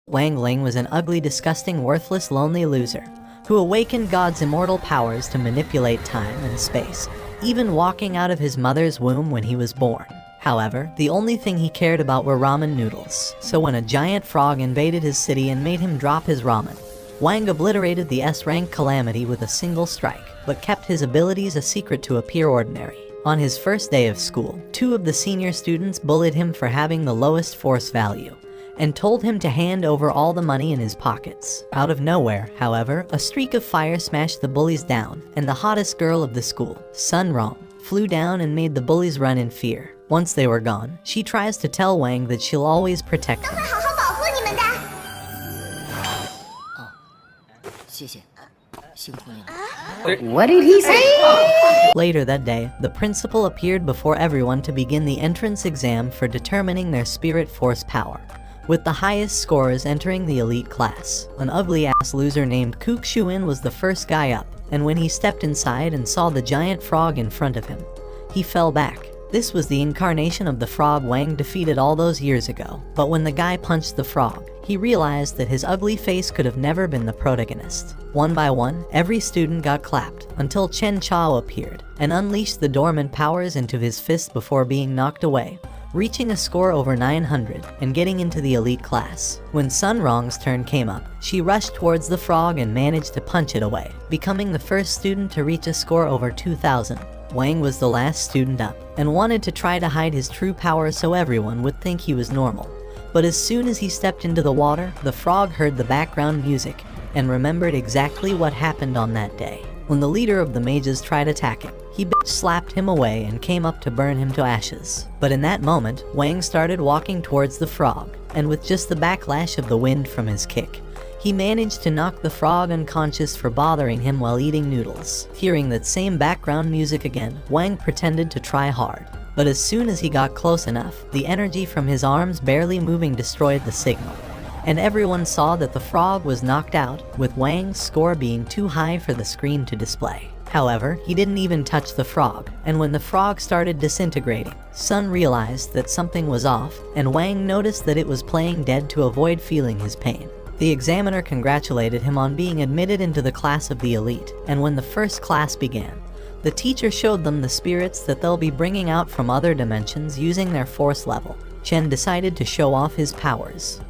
Wang Ling was an ugly, disgusting, worthless, lonely loser who awakened God's immortal powers to manipulate time and space, even walking out of his mother's womb when he was born. However, the only thing he cared about were ramen noodles, so when a giant frog invaded his city and made him drop his ramen, Wang obliterated the S-rank calamity with a single strike, but kept his abilities a secret to appear ordinary. On his first day of school, 2 of the senior students bullied him for having the lowest force value, and told him to hand over all the money in his pockets. Out of nowhere, however, a streak of fire smashed the bullies down, and the hottest girl of the school, Sun Rong, flew down and made the bullies run in fear. Once they were gone, she tries to tell Wang that she'll always protect him. What did he say? Later that day, the principal appeared before everyone to begin the entrance exam for determining their spirit force power, with the highest scorers entering the elite class. An ugly-ass loser named Kook Shuin was the first guy up, and when he stepped inside and saw the giant frog in front of him, he fell back. This was the incarnation of the frog Wang defeated all those years ago, but when the guy punched the frog, he realized that his ugly face could have never been the protagonist. One by one, every student got clapped, until Chen Chao appeared, and unleashed the dormant powers into his fist before being knocked away, reaching a score over 900 and getting into the elite class. When Sun Rong's turn came up, she rushed towards the frog and managed to punch it away, becoming the first student to reach a score over 2000. Wang was the last student up, and wanted to try to hide his true power so everyone would think he was normal. But as soon as he stepped into the water, the frog heard the background music, and remembered exactly what happened on that day. When the leader of the mages tried attacking, he slapped him away and came up to burn him to ashes. But in that moment, Wang started walking towards the frog, and with just the backlash of the wind from his kick, he managed to knock the frog unconscious for bothering him while eating noodles. Hearing that same background music again, Wang pretended to try hard. But as soon as he got close enough, the energy from his arms barely moving destroyed the signal, and everyone saw that the frog was knocked out, with Wang's score being too high for the screen to display. However, he didn't even touch the frog, and when the frog started disintegrating, Sun realized that something was off, and Wang noticed that it was playing dead to avoid feeling his pain. The examiner congratulated him on being admitted into the class of the elite, and when the first class began, the teacher showed them the spirits that they'll be bringing out from other dimensions using their force level. Chen decided to show off his powers.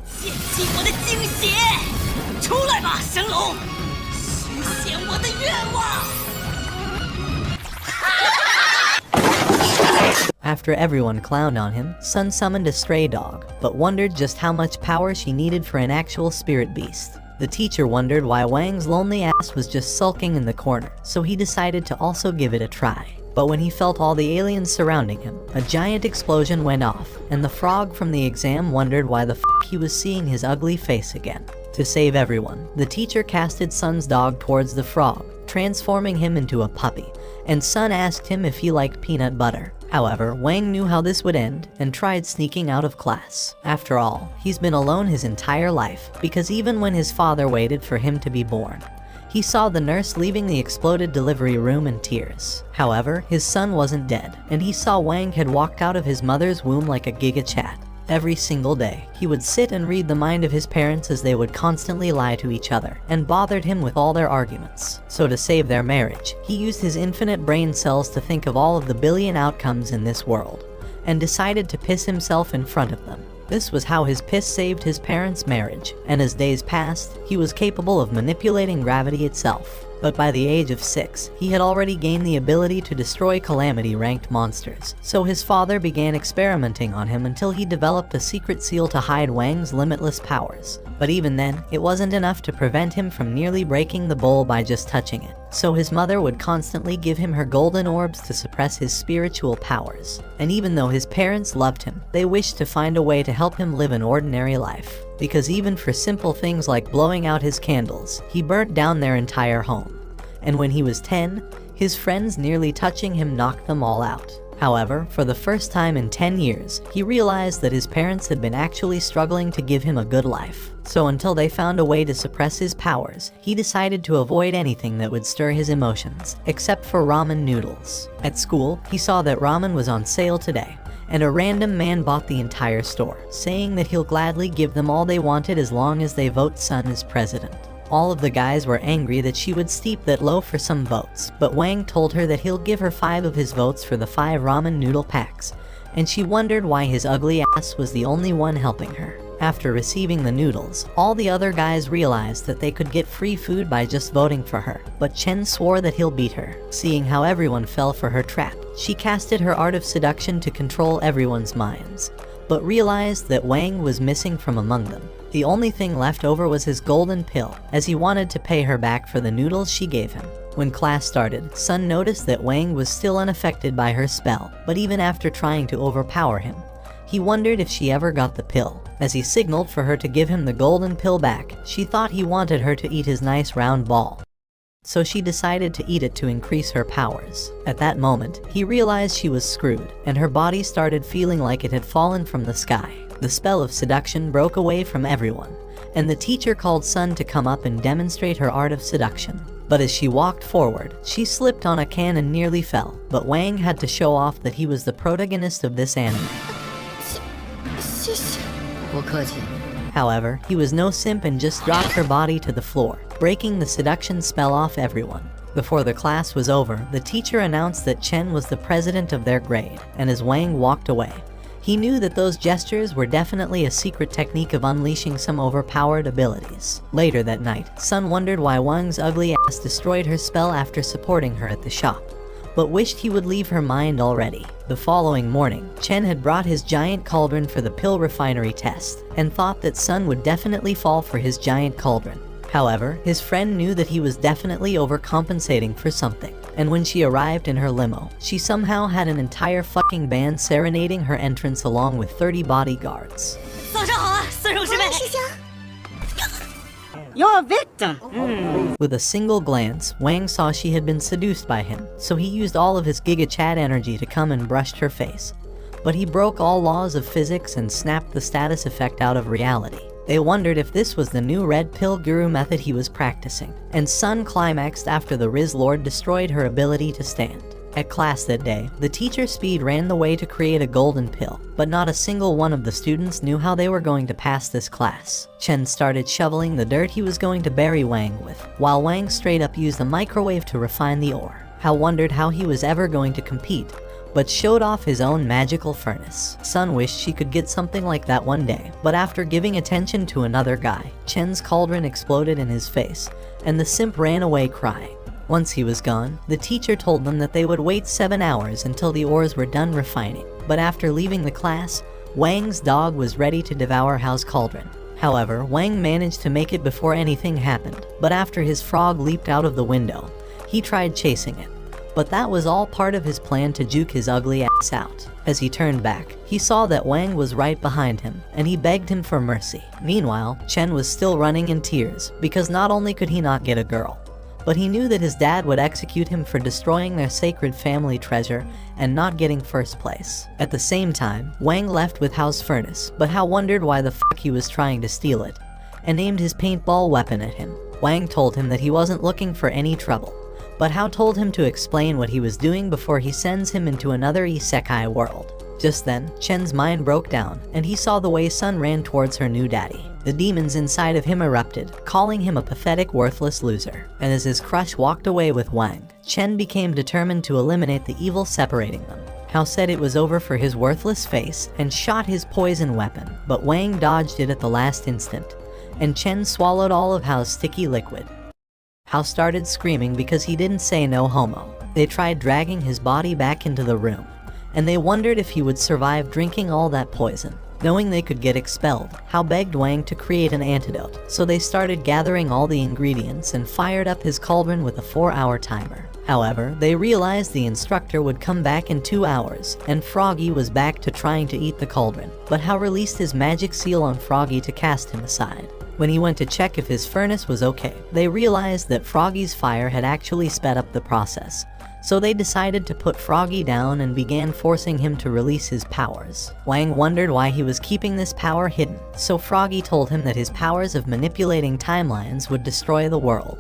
After everyone clowned on him, Sun summoned a stray dog, but wondered just how much power she needed for an actual spirit beast. The teacher wondered why Wang's lonely ass was just sulking in the corner, so he decided to also give it a try. But when he felt all the aliens surrounding him, a giant explosion went off, and the frog from the exam wondered why the f*** he was seeing his ugly face again. To save everyone, the teacher casted Sun's dog towards the frog, transforming him into a puppy, and Sun asked him if he liked peanut butter. However, Wang knew how this would end and tried sneaking out of class. After all, he's been alone his entire life, because even when his father waited for him to be born, he saw the nurse leaving the exploded delivery room in tears. However, his son wasn't dead, and he saw Wang had walked out of his mother's womb like a giga chat. Every single day, he would sit and read the mind of his parents as they would constantly lie to each other, and bothered him with all their arguments. So to save their marriage, he used his infinite brain cells to think of all of the billion outcomes in this world, and decided to piss himself in front of them. This was how his piss saved his parents' marriage, and as days passed, he was capable of manipulating gravity itself. But by the age of 6, he had already gained the ability to destroy Calamity-ranked monsters, so his father began experimenting on him until he developed a secret seal to hide Wang's limitless powers. But even then, it wasn't enough to prevent him from nearly breaking the bowl by just touching it, so his mother would constantly give him her golden orbs to suppress his spiritual powers. And even though his parents loved him, they wished to find a way to help him live an ordinary life. Because even for simple things like blowing out his candles, he burnt down their entire home. And when he was 10, his friends nearly touching him knocked them all out. However, for the first time in 10 years, he realized that his parents had been actually struggling to give him a good life. So until they found a way to suppress his powers, he decided to avoid anything that would stir his emotions, except for ramen noodles. At school, he saw that ramen was on sale today, and a random man bought the entire store, saying that he'll gladly give them all they wanted as long as they vote Sun as president. All of the guys were angry that she would stoop that low for some votes, but Wang told her that he'll give her 5 of his votes for the 5 ramen noodle packs, and she wondered why his ugly ass was the only one helping her. After receiving the noodles, all the other guys realized that they could get free food by just voting for her, but Chen swore that he'll beat her. Seeing how everyone fell for her trap, she casted her art of seduction to control everyone's minds, but realized that Wang was missing from among them. The only thing left over was his golden pill, as he wanted to pay her back for the noodles she gave him. When class started, Sun noticed that Wang was still unaffected by her spell, but even after trying to overpower him, he wondered if she ever got the pill. As he signaled for her to give him the golden pill back, she thought he wanted her to eat his nice round ball. So she decided to eat it to increase her powers. At that moment, he realized she was screwed, and her body started feeling like it had fallen from the sky. The spell of seduction broke away from everyone, and the teacher called Sun to come up and demonstrate her art of seduction. But as she walked forward, she slipped on a can and nearly fell, but Wang had to show off that he was the protagonist of this anime. However, he was no simp and just dropped her body to the floor, breaking the seduction spell off everyone. Before the class was over, the teacher announced that Chen was the president of their grade, and as Wang walked away, he knew that those gestures were definitely a secret technique of unleashing some overpowered abilities. Later that night, Sun wondered why Wang's ugly ass destroyed her spell after supporting her at the shop, but wished he would leave her mind already. The following morning, Chen had brought his giant cauldron for the pill refinery test, and thought that Sun would definitely fall for his giant cauldron. However, his friend knew that he was definitely overcompensating for something, and when she arrived in her limo, she somehow had an entire fucking band serenading her entrance along with 30 bodyguards. You're a victim. With a single glance, Wang saw she had been seduced by him, so he used all of his Giga Chat energy to come and brushed her face. But he broke all laws of physics and snapped the status effect out of reality. They wondered if this was the new red pill guru method he was practicing, and Sun climaxed after the Riz Lord destroyed her ability to stand. At class that day, the teacher Speed ran the way to create a golden pill, but not a single one of the students knew how they were going to pass this class. Chen started shoveling the dirt he was going to bury Wang with, while Wang straight up used the microwave to refine the ore. Hal wondered how he was ever going to compete, but showed off his own magical furnace. Sun wished she could get something like that one day, but after giving attention to another guy, Chen's cauldron exploded in his face, and the simp ran away crying. Once he was gone, the teacher told them that they would wait 7 hours until the ores were done refining, but after leaving the class, Wang's dog was ready to devour Hal's cauldron. However, Wang managed to make it before anything happened, but after his frog leaped out of the window, he tried chasing it. But that was all part of his plan to juke his ugly ass out. As he turned back, he saw that Wang was right behind him, and he begged him for mercy. Meanwhile, Chen was still running in tears, because not only could he not get a girl, but he knew that his dad would execute him for destroying their sacred family treasure and not getting first place. At the same time, Wang left with Hao's furnace, but Hao wondered why the fuck he was trying to steal it, and aimed his paintball weapon at him. Wang told him that he wasn't looking for any trouble, but Hao told him to explain what he was doing before he sends him into another isekai world. Just then, Chen's mind broke down, and he saw the way Sun ran towards her new daddy. The demons inside of him erupted, calling him a pathetic, worthless loser. And as his crush walked away with Wang, Chen became determined to eliminate the evil separating them. Hao said it was over for his worthless face and shot his poison weapon, but Wang dodged it at the last instant, and Chen swallowed all of Hao's sticky liquid. Hao started screaming because he didn't say no homo. They tried dragging his body back into the room, and they wondered if he would survive drinking all that poison. Knowing they could get expelled, Hao begged Wang to create an antidote, so they started gathering all the ingredients and fired up his cauldron with a 4-hour timer. However, they realized the instructor would come back in 2 hours, and Froggy was back to trying to eat the cauldron, but Hao released his magic seal on Froggy to cast him aside. When he went to check if his furnace was okay, they realized that Froggy's fire had actually sped up the process, so they decided to put Froggy down and began forcing him to release his powers. Wang wondered why he was keeping this power hidden, so Froggy told him that his powers of manipulating timelines would destroy the world,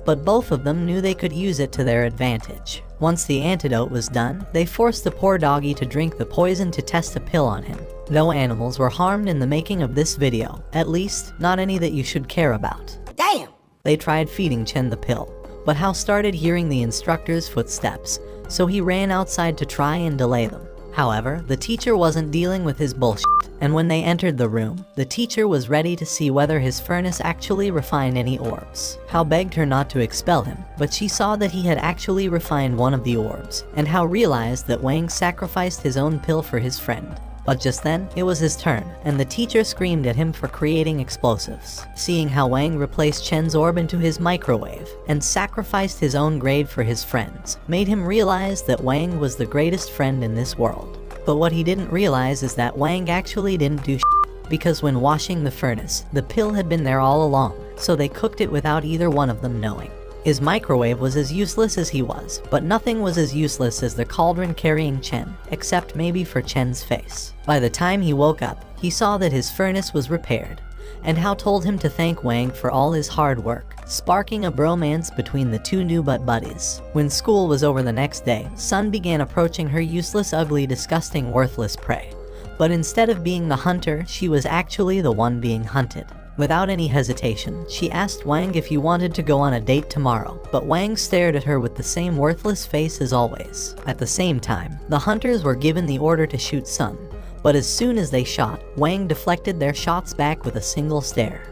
but both of them knew they could use it to their advantage. Once the antidote was done, they forced the poor doggy to drink the poison to test a pill on him. No animals were harmed in the making of this video, at least, not any that you should care about. Damn! They tried feeding Chen the pill, but Hao started hearing the instructor's footsteps, so he ran outside to try and delay them. However, the teacher wasn't dealing with his bullshit, and when they entered the room, the teacher was ready to see whether his furnace actually refined any orbs. Hao begged her not to expel him, but she saw that he had actually refined one of the orbs, and Hao realized that Wang sacrificed his own pill for his friend. But just then, it was his turn, and the teacher screamed at him for creating explosives. Seeing how Wang replaced Chen's orb into his microwave, and sacrificed his own grade for his friends, made him realize that Wang was the greatest friend in this world. But what he didn't realize is that Wang actually didn't do shit, because when washing the furnace, the pill had been there all along, so they cooked it without either one of them knowing. His microwave was as useless as he was, but nothing was as useless as the cauldron carrying Chen, except maybe for Chen's face. By the time he woke up, he saw that his furnace was repaired, and Hao told him to thank Wang for all his hard work, sparking a bromance between the two new butt buddies. When school was over the next day, Sun began approaching her useless, ugly, disgusting, worthless prey. But instead of being the hunter, she was actually the one being hunted. Without any hesitation, she asked Wang if he wanted to go on a date tomorrow, but Wang stared at her with the same worthless face as always. At the same time, the hunters were given the order to shoot Sun, but as soon as they shot, Wang deflected their shots back with a single stare.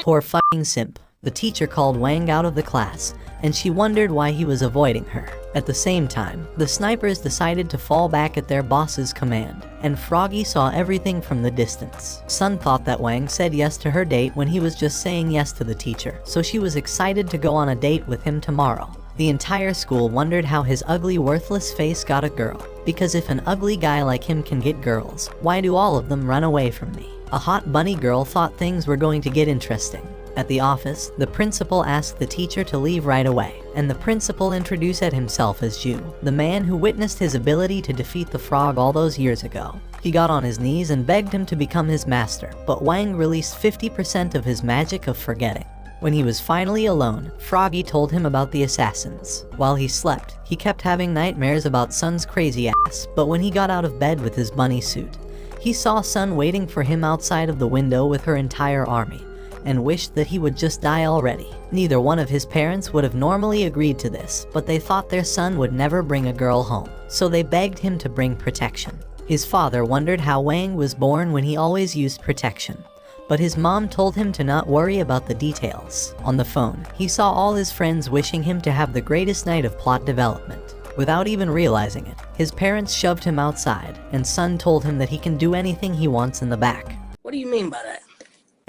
Poor fucking simp. The teacher called Wang out of the class, and she wondered why he was avoiding her. At the same time, the snipers decided to fall back at their boss's command, and Froggy saw everything from the distance. Sun thought that Wang said yes to her date when he was just saying yes to the teacher, so she was excited to go on a date with him tomorrow. The entire school wondered how his ugly, worthless face got a girl, because if an ugly guy like him can get girls, why do all of them run away from me? A hot bunny girl thought things were going to get interesting. At the office, the principal asked the teacher to leave right away, and the principal introduced himself as Ju, the man who witnessed his ability to defeat the frog all those years ago. He got on his knees and begged him to become his master, but Wang released 50% of his magic of forgetting. When he was finally alone, Froggy told him about the assassins. While he slept, he kept having nightmares about Sun's crazy ass, but when he got out of bed with his bunny suit, he saw Sun waiting for him outside of the window with her entire army, and wished that he would just die already. Neither one of his parents would have normally agreed to this, but they thought their son would never bring a girl home, so they begged him to bring protection. His father wondered how Wang was born when he always used protection, but his mom told him to not worry about the details. On the phone, he saw all his friends wishing him to have the greatest night of plot development. Without even realizing it, his parents shoved him outside, and Sun told him that he can do anything he wants in the back. What do you mean by that?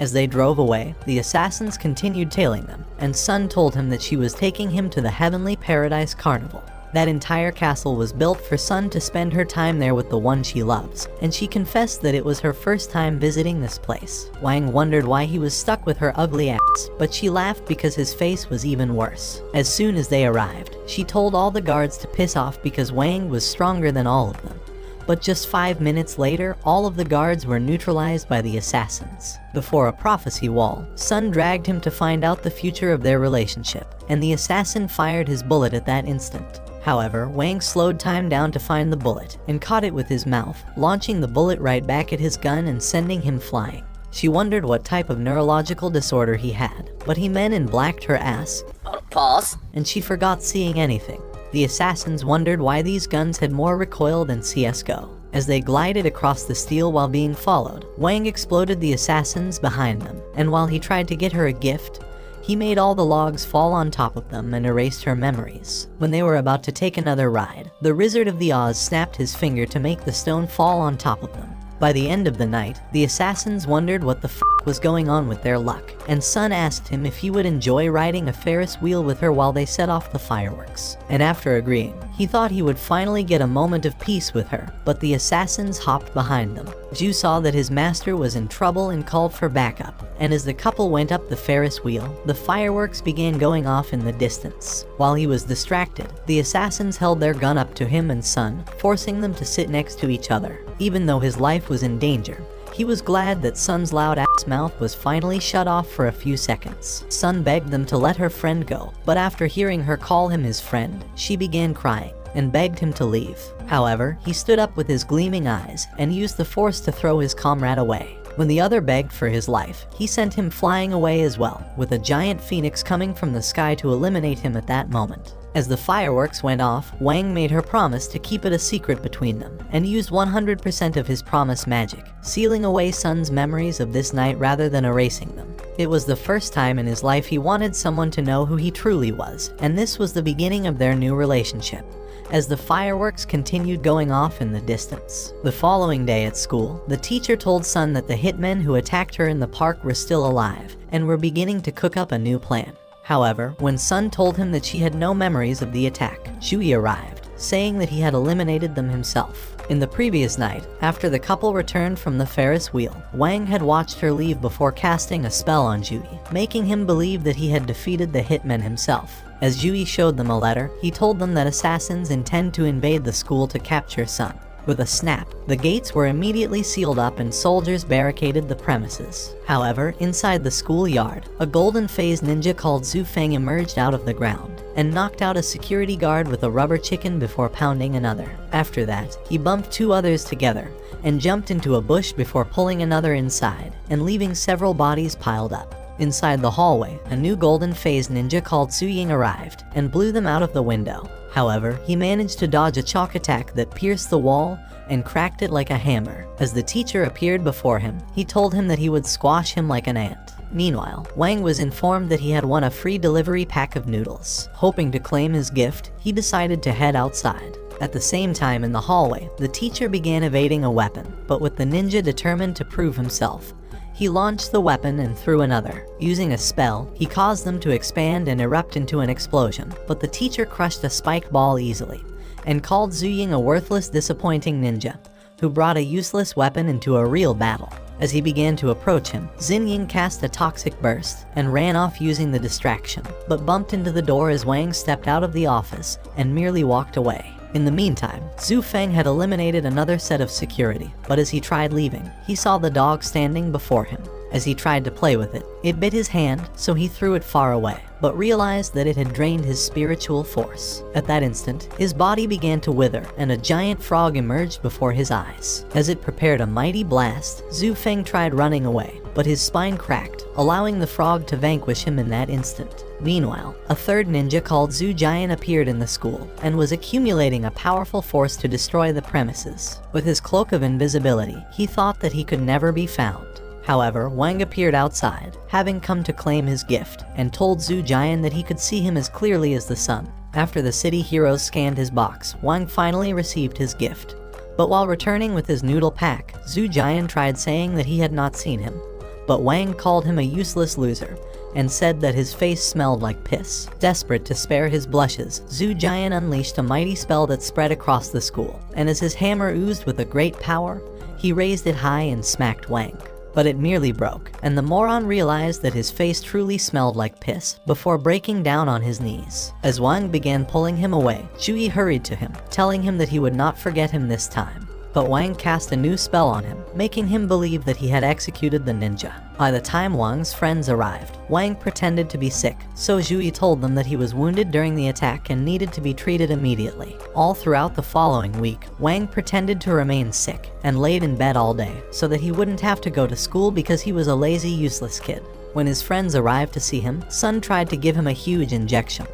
As they drove away, the assassins continued tailing them, and Sun told him that she was taking him to the Heavenly Paradise Carnival. That entire castle was built for Sun to spend her time there with the one she loves, and she confessed that it was her first time visiting this place. Wang wondered why he was stuck with her ugly ass, but she laughed because his face was even worse. As soon as they arrived, she told all the guards to piss off because Wang was stronger than all of them. But just 5 minutes later, all of the guards were neutralized by the assassins. Before a prophecy wall, Sun dragged him to find out the future of their relationship, and the assassin fired his bullet at that instant. However, Wang slowed time down to find the bullet, and caught it with his mouth, launching the bullet right back at his gun and sending him flying. She wondered what type of neurological disorder he had, but he men in blacked her ass, Pause. and she forgot seeing anything. The assassins wondered why these guns had more recoil than CSGO. As they glided across the steel while being followed, Wang exploded the assassins behind them, and while he tried to get her a gift, he made all the logs fall on top of them and erased her memories. When they were about to take another ride, the Wizard of the Oz snapped his finger to make the stone fall on top of them. By the end of the night, the assassins wondered what the f*** was going on with their luck, and Sun asked him if he would enjoy riding a Ferris wheel with her while they set off the fireworks. And after agreeing, he thought he would finally get a moment of peace with her, but the assassins hopped behind them. Ju saw that his master was in trouble and called for backup, and as the couple went up the Ferris wheel, the fireworks began going off in the distance. While he was distracted, the assassins held their gun up to him and Sun, forcing them to sit next to each other. Even though his life was in danger, He was glad that Sun's loud-ass mouth was finally shut off for a few seconds. Sun begged them to let her friend go, but after hearing her call him his friend, she began crying and begged him to leave. However, he stood up with his gleaming eyes and used the force to throw his comrade away. When the other begged for his life, he sent him flying away as well, with a giant phoenix coming from the sky to eliminate him at that moment. As the fireworks went off, Wang made her promise to keep it a secret between them, and used 100% of his promise magic, sealing away Sun's memories of this night rather than erasing them. It was the first time in his life he wanted someone to know who he truly was, and this was the beginning of their new relationship. As the fireworks continued going off in the distance. The following day at school, the teacher told Sun that the hitmen who attacked her in the park were still alive, and were beginning to cook up a new plan. However, when Sun told him that she had no memories of the attack, Jui arrived, saying that he had eliminated them himself. In the previous night, after the couple returned from the Ferris wheel, Wang had watched her leave before casting a spell on Jui, making him believe that he had defeated the hitmen himself. As Jui showed them a letter, he told them that assassins intend to invade the school to capture Sun. With a snap, the gates were immediately sealed up and soldiers barricaded the premises. However, inside the schoolyard, a golden-phased ninja called Zhu Feng emerged out of the ground and knocked out a security guard with a rubber chicken before pounding another. After that, he bumped two others together and jumped into a bush before pulling another inside and leaving several bodies piled up. Inside the hallway, a new golden-phased ninja called Su Ying arrived and blew them out of the window. However, he managed to dodge a chalk attack that pierced the wall and cracked it like a hammer. As the teacher appeared before him, he told him that he would squash him like an ant. Meanwhile, Wang was informed that he had won a free delivery pack of noodles. Hoping to claim his gift, he decided to head outside. At the same time in the hallway, the teacher began evading a weapon, but with the ninja determined to prove himself, he launched the weapon and threw another. Using a spell, he caused them to expand and erupt into an explosion, but the teacher crushed a spike ball easily, and called Zhu Ying a worthless, disappointing ninja, who brought a useless weapon into a real battle. As he began to approach him, Xin Ying cast a toxic burst and ran off using the distraction, but bumped into the door as Wang stepped out of the office and merely walked away. In the meantime, Zhu Feng had eliminated another set of security, but as he tried leaving, he saw the dog standing before him. As he tried to play with it, it bit his hand, so he threw it far away, but realized that it had drained his spiritual force. At that instant, his body began to wither, and a giant frog emerged before his eyes. As it prepared a mighty blast, Zhu Feng tried running away, but his spine cracked, allowing the frog to vanquish him in that instant. Meanwhile, a third ninja called Zhu Jian appeared in the school, and was accumulating a powerful force to destroy the premises. With his cloak of invisibility, he thought that he could never be found. However, Wang appeared outside, having come to claim his gift, and told Zhu Jian that he could see him as clearly as the sun. After the city heroes scanned his box, Wang finally received his gift. But while returning with his noodle pack, Zhu Jian tried saying that he had not seen him. But Wang called him a useless loser, and said that his face smelled like piss. Desperate to spare his blushes, Zhu Jian unleashed a mighty spell that spread across the school, and as his hammer oozed with a great power, he raised it high and smacked Wang. But it merely broke, and the moron realized that his face truly smelled like piss before breaking down on his knees. As Wang began pulling him away, Jui hurried to him, telling him that he would not forget him this time. But Wang cast a new spell on him, making him believe that he had executed the ninja. By the time Wang's friends arrived, Wang pretended to be sick, so Jui told them that he was wounded during the attack and needed to be treated immediately. All throughout the following week, Wang pretended to remain sick and laid in bed all day, so that he wouldn't have to go to school because he was a lazy, useless kid. When his friends arrived to see him, Sun tried to give him a huge injection,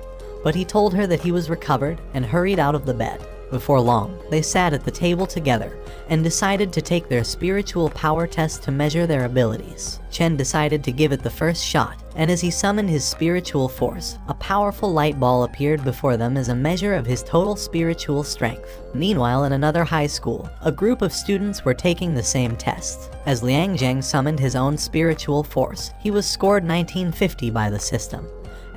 but he told her that he was recovered and hurried out of the bed. Before long, they sat at the table together and decided to take their spiritual power test to measure their abilities. Chen decided to give it the first shot, and as he summoned his spiritual force, a powerful light ball appeared before them as a measure of his total spiritual strength. Meanwhile, in another high school, a group of students were taking the same test. As Liang Zheng summoned his own spiritual force, he was scored 1950 by the system,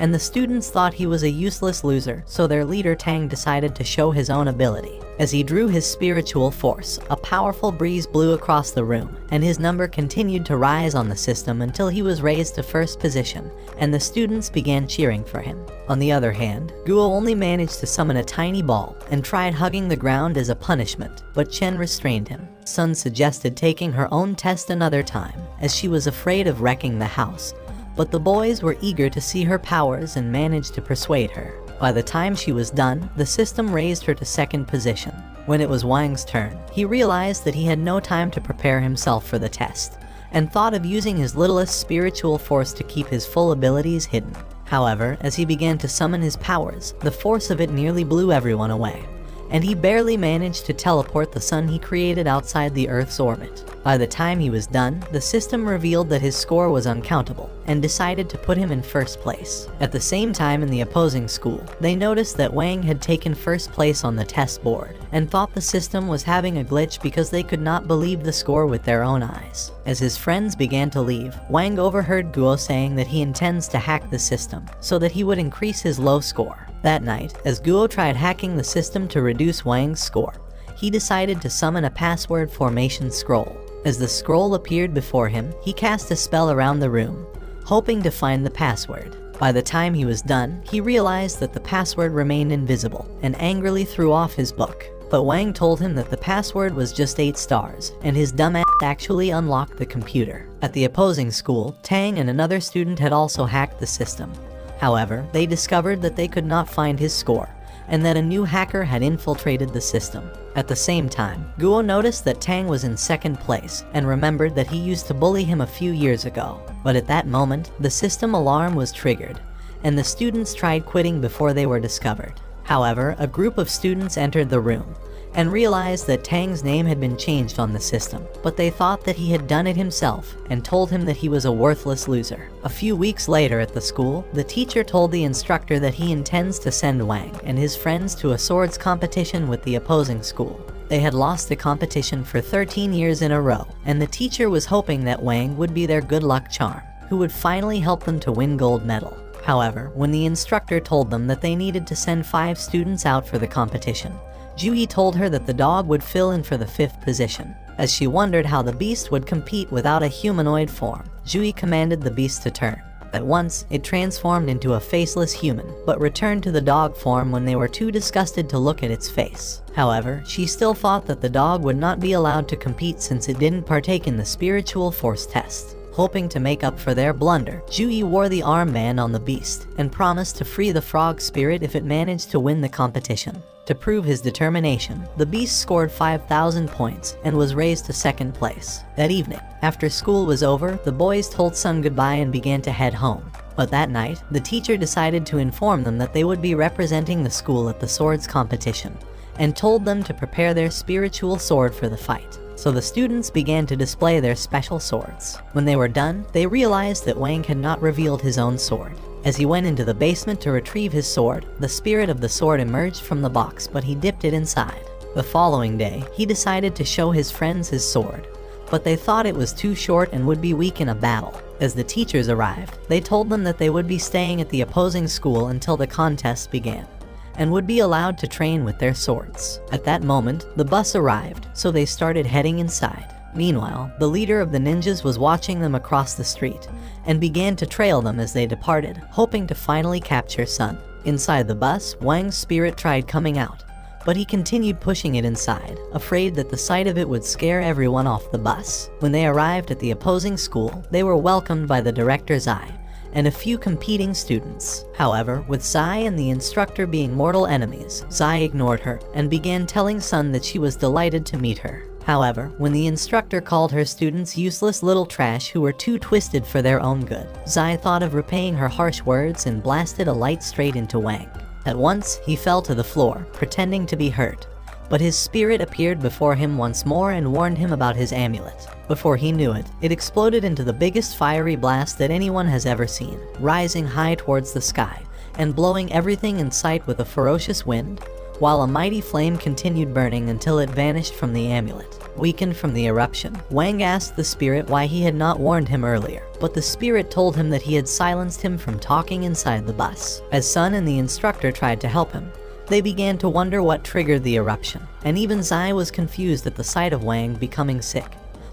and the students thought he was a useless loser, so their leader Tang decided to show his own ability. As he drew his spiritual force, a powerful breeze blew across the room, and his number continued to rise on the system until he was raised to first position, and the students began cheering for him. On the other hand, Guo only managed to summon a tiny ball and tried hugging the ground as a punishment, but Chen restrained him. Sun suggested taking her own test another time, as she was afraid of wrecking the house, but the boys were eager to see her powers and managed to persuade her. By the time she was done, the system raised her to second position. When it was Wang's turn, he realized that he had no time to prepare himself for the test, and thought of using his littlest spiritual force to keep his full abilities hidden. However, as he began to summon his powers, the force of it nearly blew everyone away, and he barely managed to teleport the sun he created outside the Earth's orbit. By the time he was done, the system revealed that his score was uncountable, and decided to put him in first place. At the same time in the opposing school, they noticed that Wang had taken first place on the test board, and thought the system was having a glitch because they could not believe the score with their own eyes. As his friends began to leave, Wang overheard Guo saying that he intends to hack the system, so that he would increase his low score. That night, as Guo tried hacking the system to reduce Wang's score, he decided to summon a password formation scroll. As the scroll appeared before him, he cast a spell around the room, hoping to find the password. By the time he was done, he realized that the password remained invisible, and angrily threw off his book. But Wang told him that the password was just 8 stars, and his dumbass actually unlocked the computer. At the opposing school, Tang and another student had also hacked the system. However, they discovered that they could not find his score, and that a new hacker had infiltrated the system. At the same time, Guo noticed that Tang was in second place, and remembered that he used to bully him a few years ago. But at that moment, the system alarm was triggered, and the students tried quitting before they were discovered. However, a group of students entered the room, and realized that Tang's name had been changed on the system, but they thought that he had done it himself, and told him that he was a worthless loser. A few weeks later at the school, the teacher told the instructor that he intends to send Wang and his friends to a swords competition with the opposing school. They had lost the competition for 13 years in a row, and the teacher was hoping that Wang would be their good luck charm, who would finally help them to win gold medal. However, when the instructor told them that they needed to send 5 students out for the competition, Juyi told her that the dog would fill in for the 5th position. As she wondered how the beast would compete without a humanoid form, Juyi commanded the beast to turn. At once, it transformed into a faceless human, but returned to the dog form when they were too disgusted to look at its face. However, she still thought that the dog would not be allowed to compete since it didn't partake in the spiritual force test. Hoping to make up for their blunder, Juyi wore the armband on the beast, and promised to free the frog spirit if it managed to win the competition. To prove his determination, the beast scored 5,000 points and was raised to second place. That evening, after school was over, the boys told Sun goodbye and began to head home. But that night, the teacher decided to inform them that they would be representing the school at the swords competition, and told them to prepare their spiritual sword for the fight. So the students began to display their special swords. When they were done, they realized that Wang had not revealed his own sword. As he went into the basement to retrieve his sword, the spirit of the sword emerged from the box, but he dipped it inside. The following day, he decided to show his friends his sword, but they thought it was too short and would be weak in a battle. As the teachers arrived, they told them that they would be staying at the opposing school until the contest began, and would be allowed to train with their swords. At that moment, the bus arrived, so they started heading inside. Meanwhile, the leader of the ninjas was watching them across the street, and began to trail them as they departed, hoping to finally capture Sun. Inside the bus, Wang's spirit tried coming out, but he continued pushing it inside, afraid that the sight of it would scare everyone off the bus. When they arrived at the opposing school, they were welcomed by the director Zai, and a few competing students. However, with Zai and the instructor being mortal enemies, Zai ignored her, and began telling Sun that she was delighted to meet her. However, when the instructor called her students useless little trash who were too twisted for their own good, Zai thought of repaying her harsh words and blasted a light straight into Wang. At once, he fell to the floor, pretending to be hurt, but his spirit appeared before him once more and warned him about his amulet. Before he knew it, it exploded into the biggest fiery blast that anyone has ever seen, rising high towards the sky, and blowing everything in sight with a ferocious wind. while a mighty flame continued burning until it vanished from the amulet. Weakened from the eruption, Wang asked the spirit why he had not warned him earlier, but the spirit told him that he had silenced him from talking inside the bus. As Sun and the instructor tried to help him, they began to wonder what triggered the eruption, and even Zai was confused at the sight of Wang becoming sick,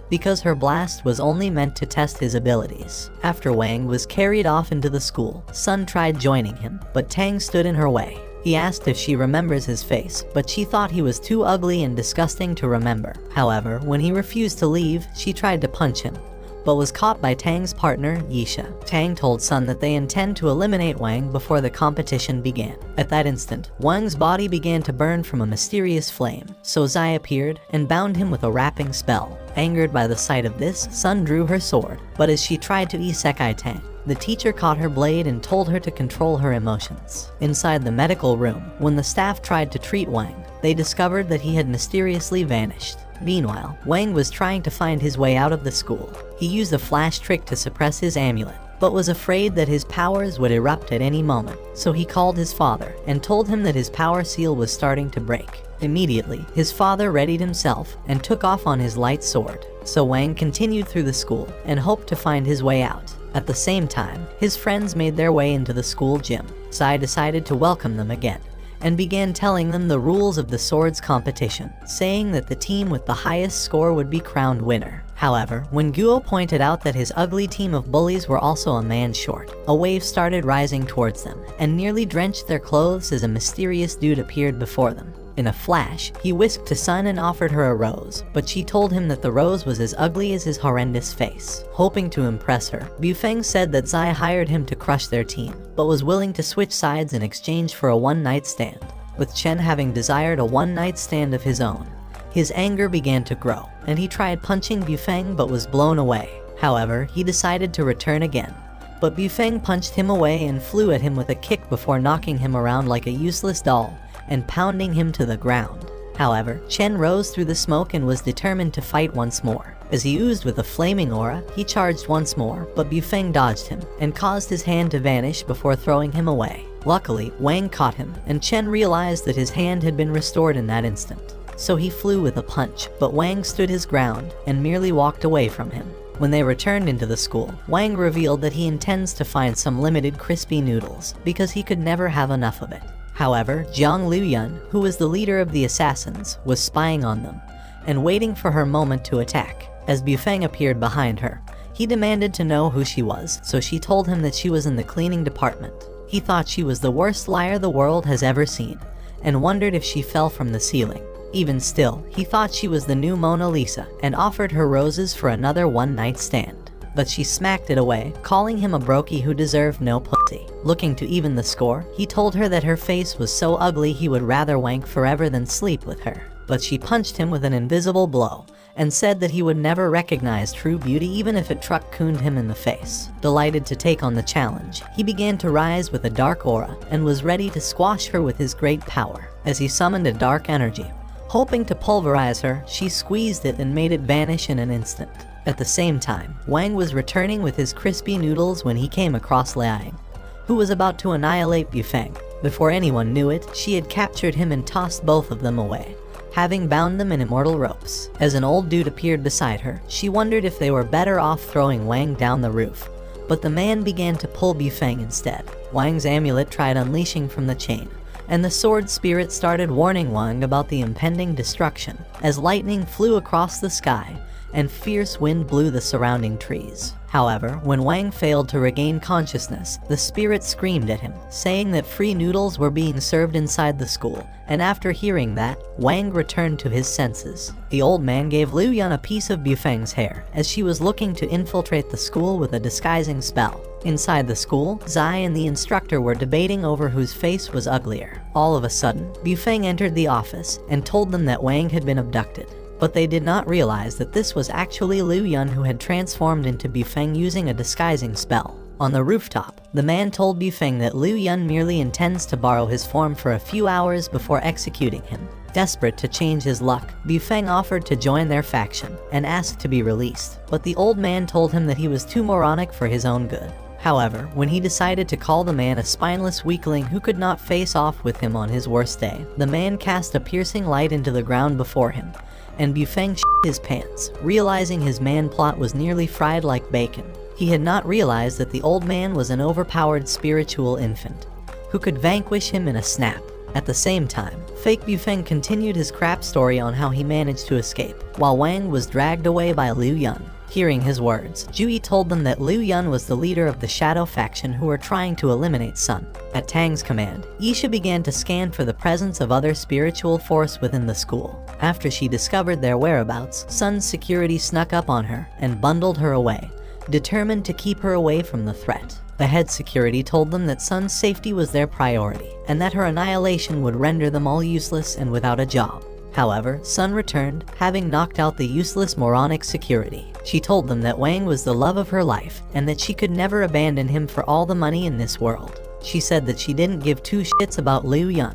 because her blast was only meant to test his abilities. After Wang was carried off into the school, Sun tried joining him, but Tang stood in her way. He asked if she remembers his face, but she thought he was too ugly and disgusting to remember. However, when he refused to leave, she tried to punch him, but was caught by Tang's partner, Yisha. Tang told Sun that they intend to eliminate Wang before the competition began. At that instant, Wang's body began to burn from a mysterious flame, so Zai appeared and bound him with a wrapping spell. Angered by the sight of this, Sun drew her sword, but as she tried to isekai Tang, the teacher caught her blade and told her to control her emotions. Inside the medical room, when the staff tried to treat Wang, they discovered that he had mysteriously vanished. Meanwhile, Wang was trying to find his way out of the school. He used a flash trick to suppress his amulet, but was afraid that his powers would erupt at any moment, so he called his father and told him that his power seal was starting to break. Immediately, his father readied himself and took off on his light sword, so Wang continued through the school and hoped to find his way out. At the same time, his friends made their way into the school gym. Zai decided to welcome them again, and began telling them the rules of the swords competition, saying that the team with the highest score would be crowned winner. However, when Guo pointed out that his ugly team of bullies were also a man short, a wave started rising towards them, and nearly drenched their clothes as a mysterious dude appeared before them. In a flash, he whisked to Sun and offered her a rose, but she told him that the rose was as ugly as his horrendous face. Hoping to impress her, Bufeng said that Zai hired him to crush their team, but was willing to switch sides in exchange for a one-night stand. With Chen having desired a one-night stand of his own, his anger began to grow, and he tried punching Bufeng but was blown away. However, he decided to return again, but Bufeng punched him away and flew at him with a kick before knocking him around like a useless doll and pounding him to the ground. However, Chen rose through the smoke and was determined to fight once more. As he oozed with a flaming aura, he charged once more, but Bufeng dodged him and caused his hand to vanish before throwing him away. Luckily, Wang caught him, and Chen realized that his hand had been restored in that instant. So he flew with a punch, but Wang stood his ground and merely walked away from him. When they returned into the school, Wang revealed that he intends to find some limited crispy noodles, because he could never have enough of it. However, Jiang Luyun, who was the leader of the assassins, was spying on them, and waiting for her moment to attack. As Bufeng appeared behind her, he demanded to know who she was, so she told him that she was in the cleaning department. He thought she was the worst liar the world has ever seen, and wondered if she fell from the ceiling. Even still, he thought she was the new Mona Lisa, and offered her roses for another one-night stand. But she smacked it away, calling him a brokey who deserved no pussy. Looking to even the score, he told her that her face was so ugly he would rather wank forever than sleep with her. But she punched him with an invisible blow, and said that he would never recognize true beauty even if it truck-cooned him in the face. Delighted to take on the challenge, he began to rise with a dark aura, and was ready to squash her with his great power. As he summoned a dark energy, hoping to pulverize her, she squeezed it and made it vanish in an instant. At the same time, Wang was returning with his crispy noodles when he came across Liang, who was about to annihilate Bufeng. Before anyone knew it, she had captured him and tossed both of them away, having bound them in immortal ropes. As an old dude appeared beside her, she wondered if they were better off throwing Wang down the roof, but the man began to pull Bufeng instead. Wang's amulet tried unleashing from the chain, and the sword spirit started warning Wang about the impending destruction, as lightning flew across the sky and fierce wind blew the surrounding trees. However, when Wang failed to regain consciousness, the spirit screamed at him, saying that free noodles were being served inside the school, and after hearing that, Wang returned to his senses. The old man gave Liu Yun a piece of Bufeng's hair, as she was looking to infiltrate the school with a disguising spell. Inside the school, Zai and the instructor were debating over whose face was uglier. All of a sudden, Bufeng entered the office and told them that Wang had been abducted. But they did not realize that this was actually Liu Yun, who had transformed into Bufeng using a disguising spell. On the rooftop, the man told Bufeng that Liu Yun merely intends to borrow his form for a few hours before executing him. Desperate to change his luck, Bufeng offered to join their faction and asked to be released, but the old man told him that he was too moronic for his own good. However, when he decided to call the man a spineless weakling who could not face off with him on his worst day, the man cast a piercing light into the ground before him, and Bufeng shit his pants, realizing his man plot was nearly fried like bacon. He had not realized that the old man was an overpowered spiritual infant, who could vanquish him in a snap. At the same time, fake Bufeng continued his crap story on how he managed to escape, while Wang was dragged away by Liu Yun. Hearing his words, Jui told them that Liu Yun was the leader of the Shadow faction who were trying to eliminate Sun. At Tang's command, Isha began to scan for the presence of other spiritual force within the school. After she discovered their whereabouts, Sun's security snuck up on her and bundled her away, determined to keep her away from the threat. The head security told them that Sun's safety was their priority, and that her annihilation would render them all useless and without a job. However, Sun returned, having knocked out the useless moronic security. She told them that Wang was the love of her life, and that she could never abandon him for all the money in this world. She said that she didn't give two shits about Liu Yun,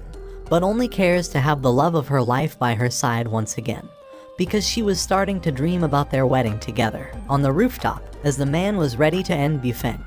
but only cares to have the love of her life by her side once again, because she was starting to dream about their wedding together. On the rooftop, as the man was ready to end Bufeng,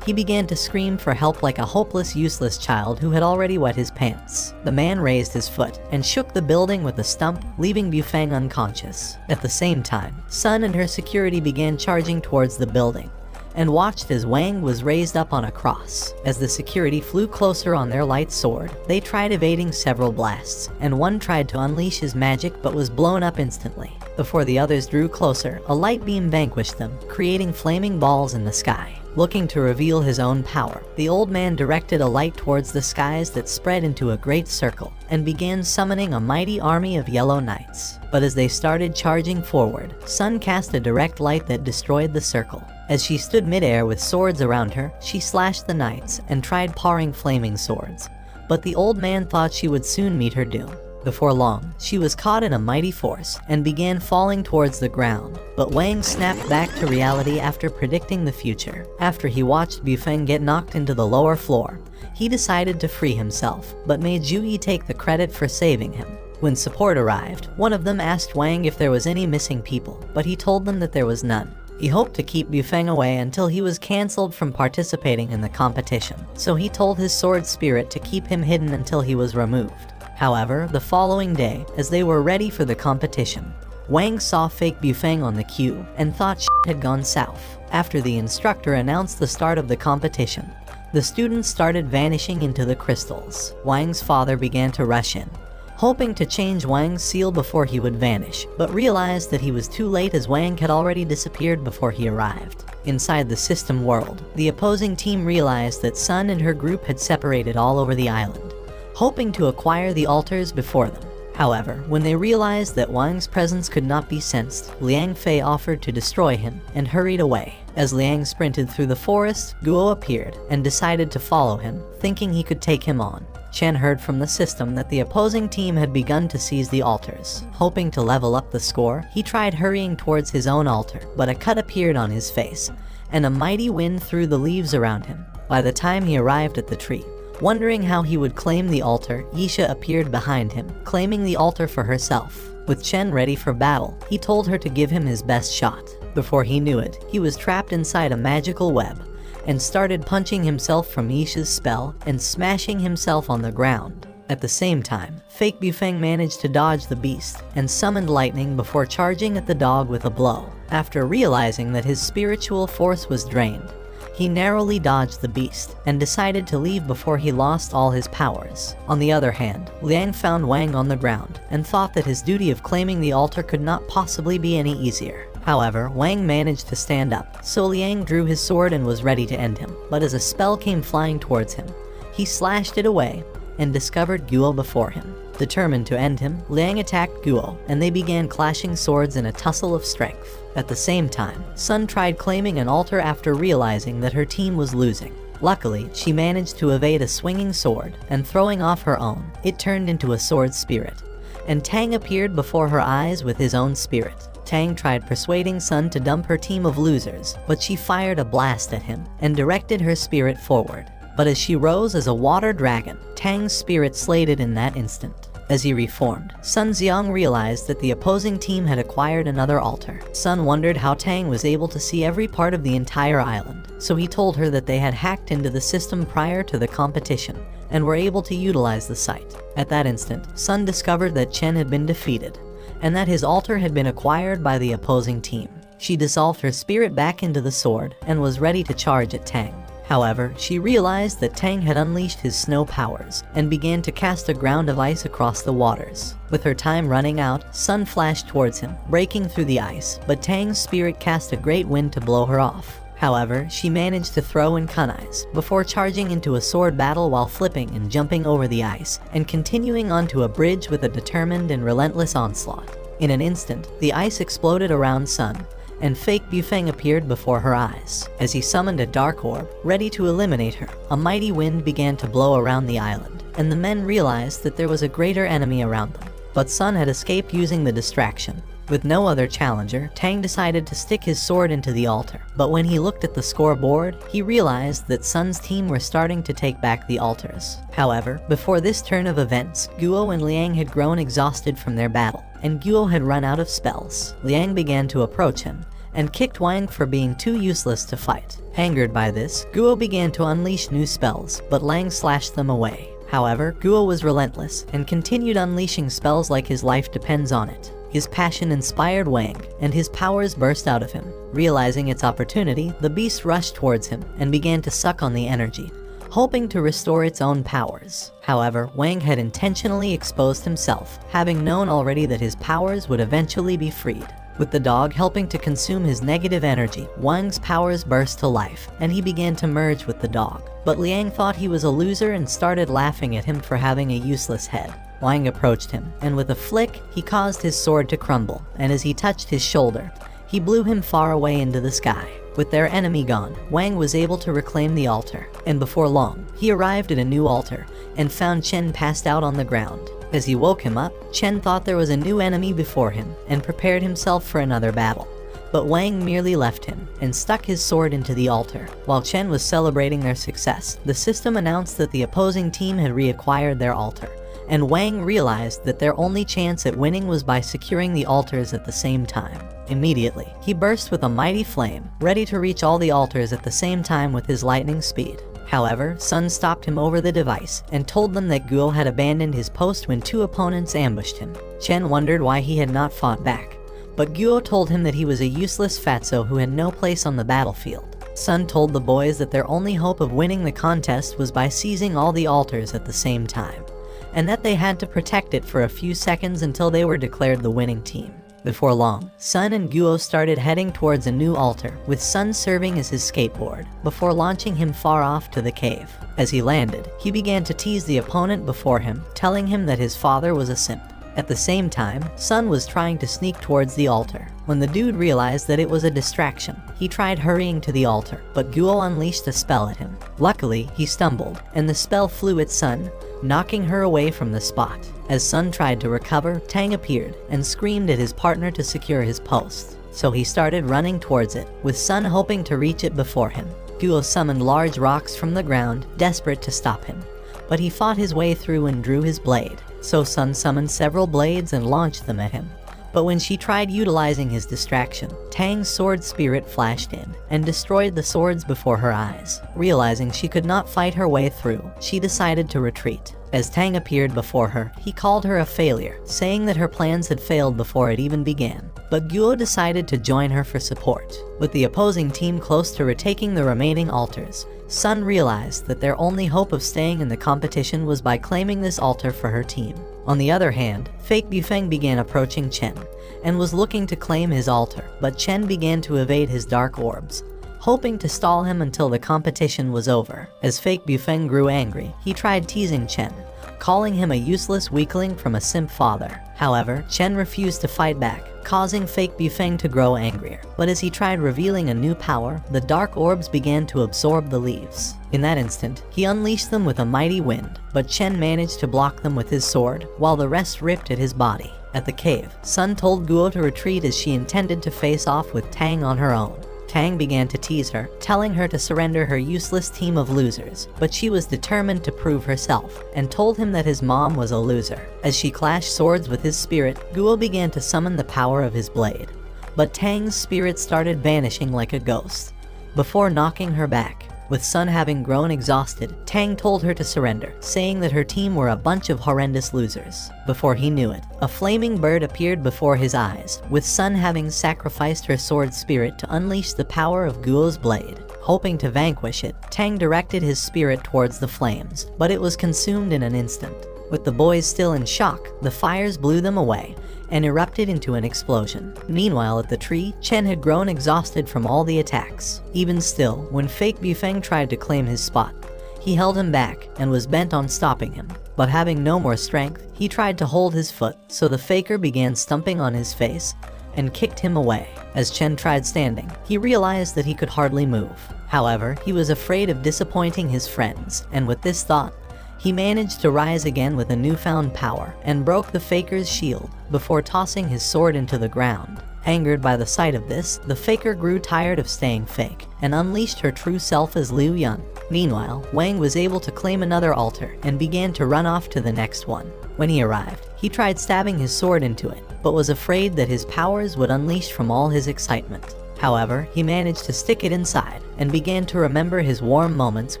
he began to scream for help like a hopeless, useless child who had already wet his pants. The man raised his foot and shook the building with a stump, leaving Bufeng unconscious. At the same time, Sun and her security began charging towards the building, and watched as Wang was raised up on a cross. As the security flew closer on their light sword, they tried evading several blasts, and one tried to unleash his magic but was blown up instantly. Before the others drew closer, a light beam vanquished them, creating flaming balls in the sky. Looking to reveal his own power, the old man directed a light towards the skies that spread into a great circle, and began summoning a mighty army of yellow knights. But as they started charging forward, Sun cast a direct light that destroyed the circle. As she stood midair with swords around her, she slashed the knights and tried paring flaming swords. But the old man thought she would soon meet her doom. Before long, she was caught in a mighty force and began falling towards the ground. But Wang snapped back to reality after predicting the future. After he watched Bufeng get knocked into the lower floor, he decided to free himself, but made Jui take the credit for saving him. When support arrived, one of them asked Wang if there was any missing people, but he told them that there was none. He hoped to keep Bufeng away until he was cancelled from participating in the competition, so he told his sword spirit to keep him hidden until he was removed. However, the following day, as they were ready for the competition, Wang saw fake Bufeng on the queue and thought shit had gone south. After the instructor announced the start of the competition, the students started vanishing into the crystals. Wang's father began to rush in, hoping to change Wang's seal before he would vanish, but realized that he was too late as Wang had already disappeared before he arrived. Inside the system world, the opposing team realized that Sun and her group had separated all over the island, hoping to acquire the altars before them. However, when they realized that Wang's presence could not be sensed, Liang Fei offered to destroy him and hurried away. As Liang sprinted through the forest, Guo appeared and decided to follow him, thinking he could take him on. Chen heard from the system that the opposing team had begun to seize the altars. Hoping to level up the score, he tried hurrying towards his own altar, but a cut appeared on his face, and a mighty wind threw the leaves around him. By the time he arrived at the tree, wondering how he would claim the altar, Isha appeared behind him, claiming the altar for herself. With Chen ready for battle, he told her to give him his best shot. Before he knew it, he was trapped inside a magical web, and started punching himself from Isha's spell and smashing himself on the ground. At the same time, fake Bufeng managed to dodge the beast and summoned lightning before charging at the dog with a blow. After realizing that his spiritual force was drained, he narrowly dodged the beast and decided to leave before he lost all his powers. On the other hand, Liang found Wang on the ground and thought that his duty of claiming the altar could not possibly be any easier. However, Wang managed to stand up, so Liang drew his sword and was ready to end him. But as a spell came flying towards him, he slashed it away and discovered Guo before him. Determined to end him, Liang attacked Guo, and they began clashing swords in a tussle of strength. At the same time, Sun tried claiming an altar after realizing that her team was losing. Luckily, she managed to evade a swinging sword, and throwing off her own, it turned into a sword spirit, and Tang appeared before her eyes with his own spirit. Tang tried persuading Sun to dump her team of losers, but she fired a blast at him and directed her spirit forward. But as she rose as a water dragon, Tang's spirit slayed it in that instant. As he reformed, Sun Xiang realized that the opposing team had acquired another altar. Sun wondered how Tang was able to see every part of the entire island, so he told her that they had hacked into the system prior to the competition and were able to utilize the site. At that instant, Sun discovered that Chen had been defeated, and that his altar had been acquired by the opposing team. She dissolved her spirit back into the sword and was ready to charge at Tang. However, she realized that Tang had unleashed his snow powers and began to cast a ground of ice across the waters. With her time running out, Sun flashed towards him, breaking through the ice, but Tang's spirit cast a great wind to blow her off. However, she managed to throw in kunais before charging into a sword battle while flipping and jumping over the ice and continuing onto a bridge with a determined and relentless onslaught. In an instant, the ice exploded around Sun, and fake Bufeng appeared before her eyes. As he summoned a dark orb, ready to eliminate her, a mighty wind began to blow around the island, and the men realized that there was a greater enemy around them. But Sun had escaped using the distraction. With no other challenger, Tang decided to stick his sword into the altar. But when he looked at the scoreboard, he realized that Sun's team were starting to take back the altars. However, before this turn of events, Guo and Liang had grown exhausted from their battle, and Guo had run out of spells. Liang began to approach him, and kicked Wang for being too useless to fight. Angered by this, Guo began to unleash new spells, but Liang slashed them away. However, Guo was relentless, and continued unleashing spells like his life depends on it. His passion inspired Wang, and his powers burst out of him. Realizing its opportunity, the beast rushed towards him and began to suck on the energy, hoping to restore its own powers. However, Wang had intentionally exposed himself, having known already that his powers would eventually be freed. With the dog helping to consume his negative energy, Wang's powers burst to life, and he began to merge with the dog. But Liang thought he was a loser and started laughing at him for having a useless head. Wang approached him, and with a flick, he caused his sword to crumble, and as he touched his shoulder, he blew him far away into the sky. With their enemy gone, Wang was able to reclaim the altar, and before long, he arrived at a new altar, and found Chen passed out on the ground. As he woke him up, Chen thought there was a new enemy before him, and prepared himself for another battle. But Wang merely left him, and stuck his sword into the altar. While Chen was celebrating their success, the system announced that the opposing team had reacquired their altar, and Wang realized that their only chance at winning was by securing the altars at the same time. Immediately, he burst with a mighty flame, ready to reach all the altars at the same time with his lightning speed. However, Sun stopped him over the device and told them that Guo had abandoned his post when two opponents ambushed him. Chen wondered why he had not fought back, but Guo told him that he was a useless fatso who had no place on the battlefield. Sun told the boys that their only hope of winning the contest was by seizing all the altars at the same time, and that they had to protect it for a few seconds until they were declared the winning team. Before long, Sun and Guo started heading towards a new altar, with Sun serving as his skateboard, before launching him far off to the cave. As he landed, he began to tease the opponent before him, telling him that his father was a simp. At the same time, Sun was trying to sneak towards the altar. When the dude realized that it was a distraction, he tried hurrying to the altar, but Guo unleashed a spell at him. Luckily, he stumbled, and the spell flew at Sun, knocking her away from the spot. As Sun tried to recover, Tang appeared and screamed at his partner to secure his post. So he started running towards it, with Sun hoping to reach it before him. Guo summoned large rocks from the ground, desperate to stop him, but he fought his way through and drew his blade. So Sun summoned several blades and launched them at him. But when she tried utilizing his distraction, Tang's sword spirit flashed in and destroyed the swords before her eyes. Realizing she could not fight her way through, she decided to retreat. As Tang appeared before her, he called her a failure, saying that her plans had failed before it even began. But Guo decided to join her for support. With the opposing team close to retaking the remaining altars, Sun realized that their only hope of staying in the competition was by claiming this altar for her team. On the other hand, fake Bufeng began approaching Chen, and was looking to claim his altar, but Chen began to evade his dark orbs, hoping to stall him until the competition was over. As fake Bufeng grew angry, he tried teasing Chen, calling him a useless weakling from a simp father. However, Chen refused to fight back, causing fake Bufeng to grow angrier. But as he tried revealing a new power, the dark orbs began to absorb the leaves. In that instant, he unleashed them with a mighty wind, but Chen managed to block them with his sword, while the rest ripped at his body. At the cave, Sun told Guo to retreat as she intended to face off with Tang on her own. Tang began to tease her, telling her to surrender her useless team of losers, but she was determined to prove herself, and told him that his mom was a loser. As she clashed swords with his spirit, Guo began to summon the power of his blade. But Tang's spirit started vanishing like a ghost, before knocking her back. With Sun having grown exhausted, Tang told her to surrender, saying that her team were a bunch of horrendous losers. Before he knew it, a flaming bird appeared before his eyes, with Sun having sacrificed her sword spirit to unleash the power of Guo's blade. Hoping to vanquish it, Tang directed his spirit towards the flames, but it was consumed in an instant. With the boys still in shock, the fires blew them away and erupted into an explosion. Meanwhile, at the tree, Chen had grown exhausted from all the attacks. Even still, when fake Bufeng tried to claim his spot, he held him back and was bent on stopping him. But having no more strength, he tried to hold his foot, so the faker began stumping on his face and kicked him away. As Chen tried standing, he realized that he could hardly move. However, he was afraid of disappointing his friends, and with this thought, he managed to rise again with a newfound power and broke the faker's shield before tossing his sword into the ground. Angered by the sight of this, the faker grew tired of staying fake and unleashed her true self as Liu Yun. Meanwhile, Wang was able to claim another altar and began to run off to the next one. When he arrived, he tried stabbing his sword into it, but was afraid that his powers would unleash from all his excitement. However, he managed to stick it inside and began to remember his warm moments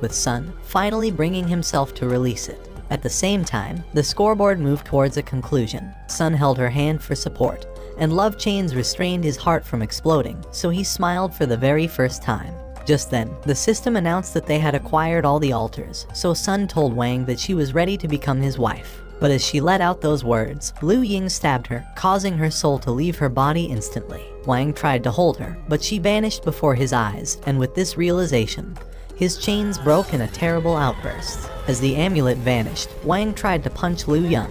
with Sun, finally bringing himself to release it. At the same time, the scoreboard moved towards a conclusion. Sun held her hand for support, and love chains restrained his heart from exploding, so he smiled for the very first time. Just then, the system announced that they had acquired all the altars, so Sun told Wang that she was ready to become his wife. But as she let out those words, Liu Ying stabbed her, causing her soul to leave her body instantly. Wang tried to hold her, but she vanished before his eyes, and with this realization, his chains broke in a terrible outburst. As the amulet vanished, Wang tried to punch Liu Yun,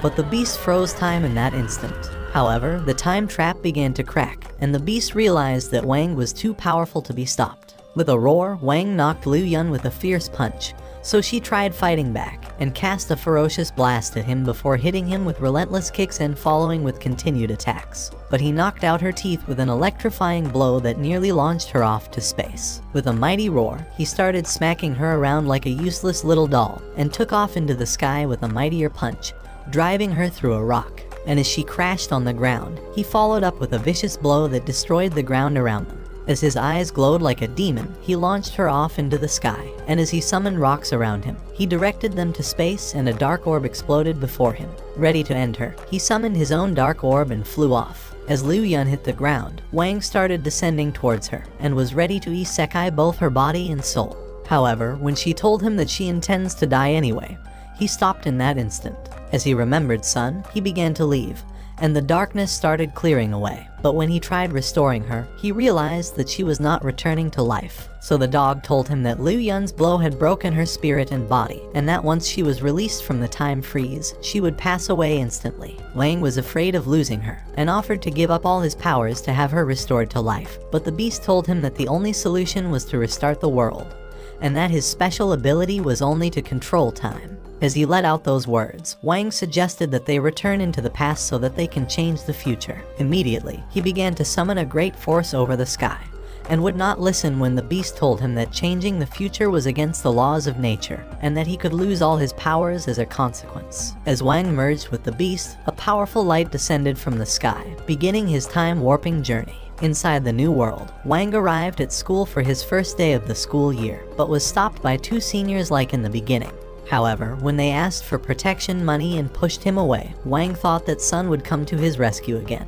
but the beast froze time in that instant. However, the time trap began to crack, and the beast realized that Wang was too powerful to be stopped. With a roar, Wang knocked Liu Yun with a fierce punch, so she tried fighting back and cast a ferocious blast at him before hitting him with relentless kicks and following with continued attacks. But he knocked out her teeth with an electrifying blow that nearly launched her off to space. With a mighty roar, he started smacking her around like a useless little doll and took off into the sky with a mightier punch, driving her through a rock. And as she crashed on the ground, he followed up with a vicious blow that destroyed the ground around them. As his eyes glowed like a demon, he launched her off into the sky, and as he summoned rocks around him, he directed them to space and a dark orb exploded before him. Ready to end her, he summoned his own dark orb and flew off. As Liu Yun hit the ground, Wang started descending towards her, and was ready to isekai both her body and soul. However, when she told him that she intends to die anyway, he stopped in that instant. As he remembered Sun, he began to leave, and the darkness started clearing away. But when he tried restoring her, he realized that she was not returning to life. So the dog told him that Liu Yun's blow had broken her spirit and body, and that once she was released from the time freeze, she would pass away instantly. Wang was afraid of losing her, and offered to give up all his powers to have her restored to life. But the beast told him that the only solution was to restart the world, and that his special ability was only to control time. As he let out those words, Wang suggested that they return into the past so that they can change the future. Immediately, he began to summon a great force over the sky, and would not listen when the beast told him that changing the future was against the laws of nature, and that he could lose all his powers as a consequence. As Wang merged with the beast, a powerful light descended from the sky, beginning his time-warping journey. Inside the new world, Wang arrived at school for his first day of the school year, but was stopped by two seniors like in the beginning. However, when they asked for protection money and pushed him away, Wang thought that Sun would come to his rescue again.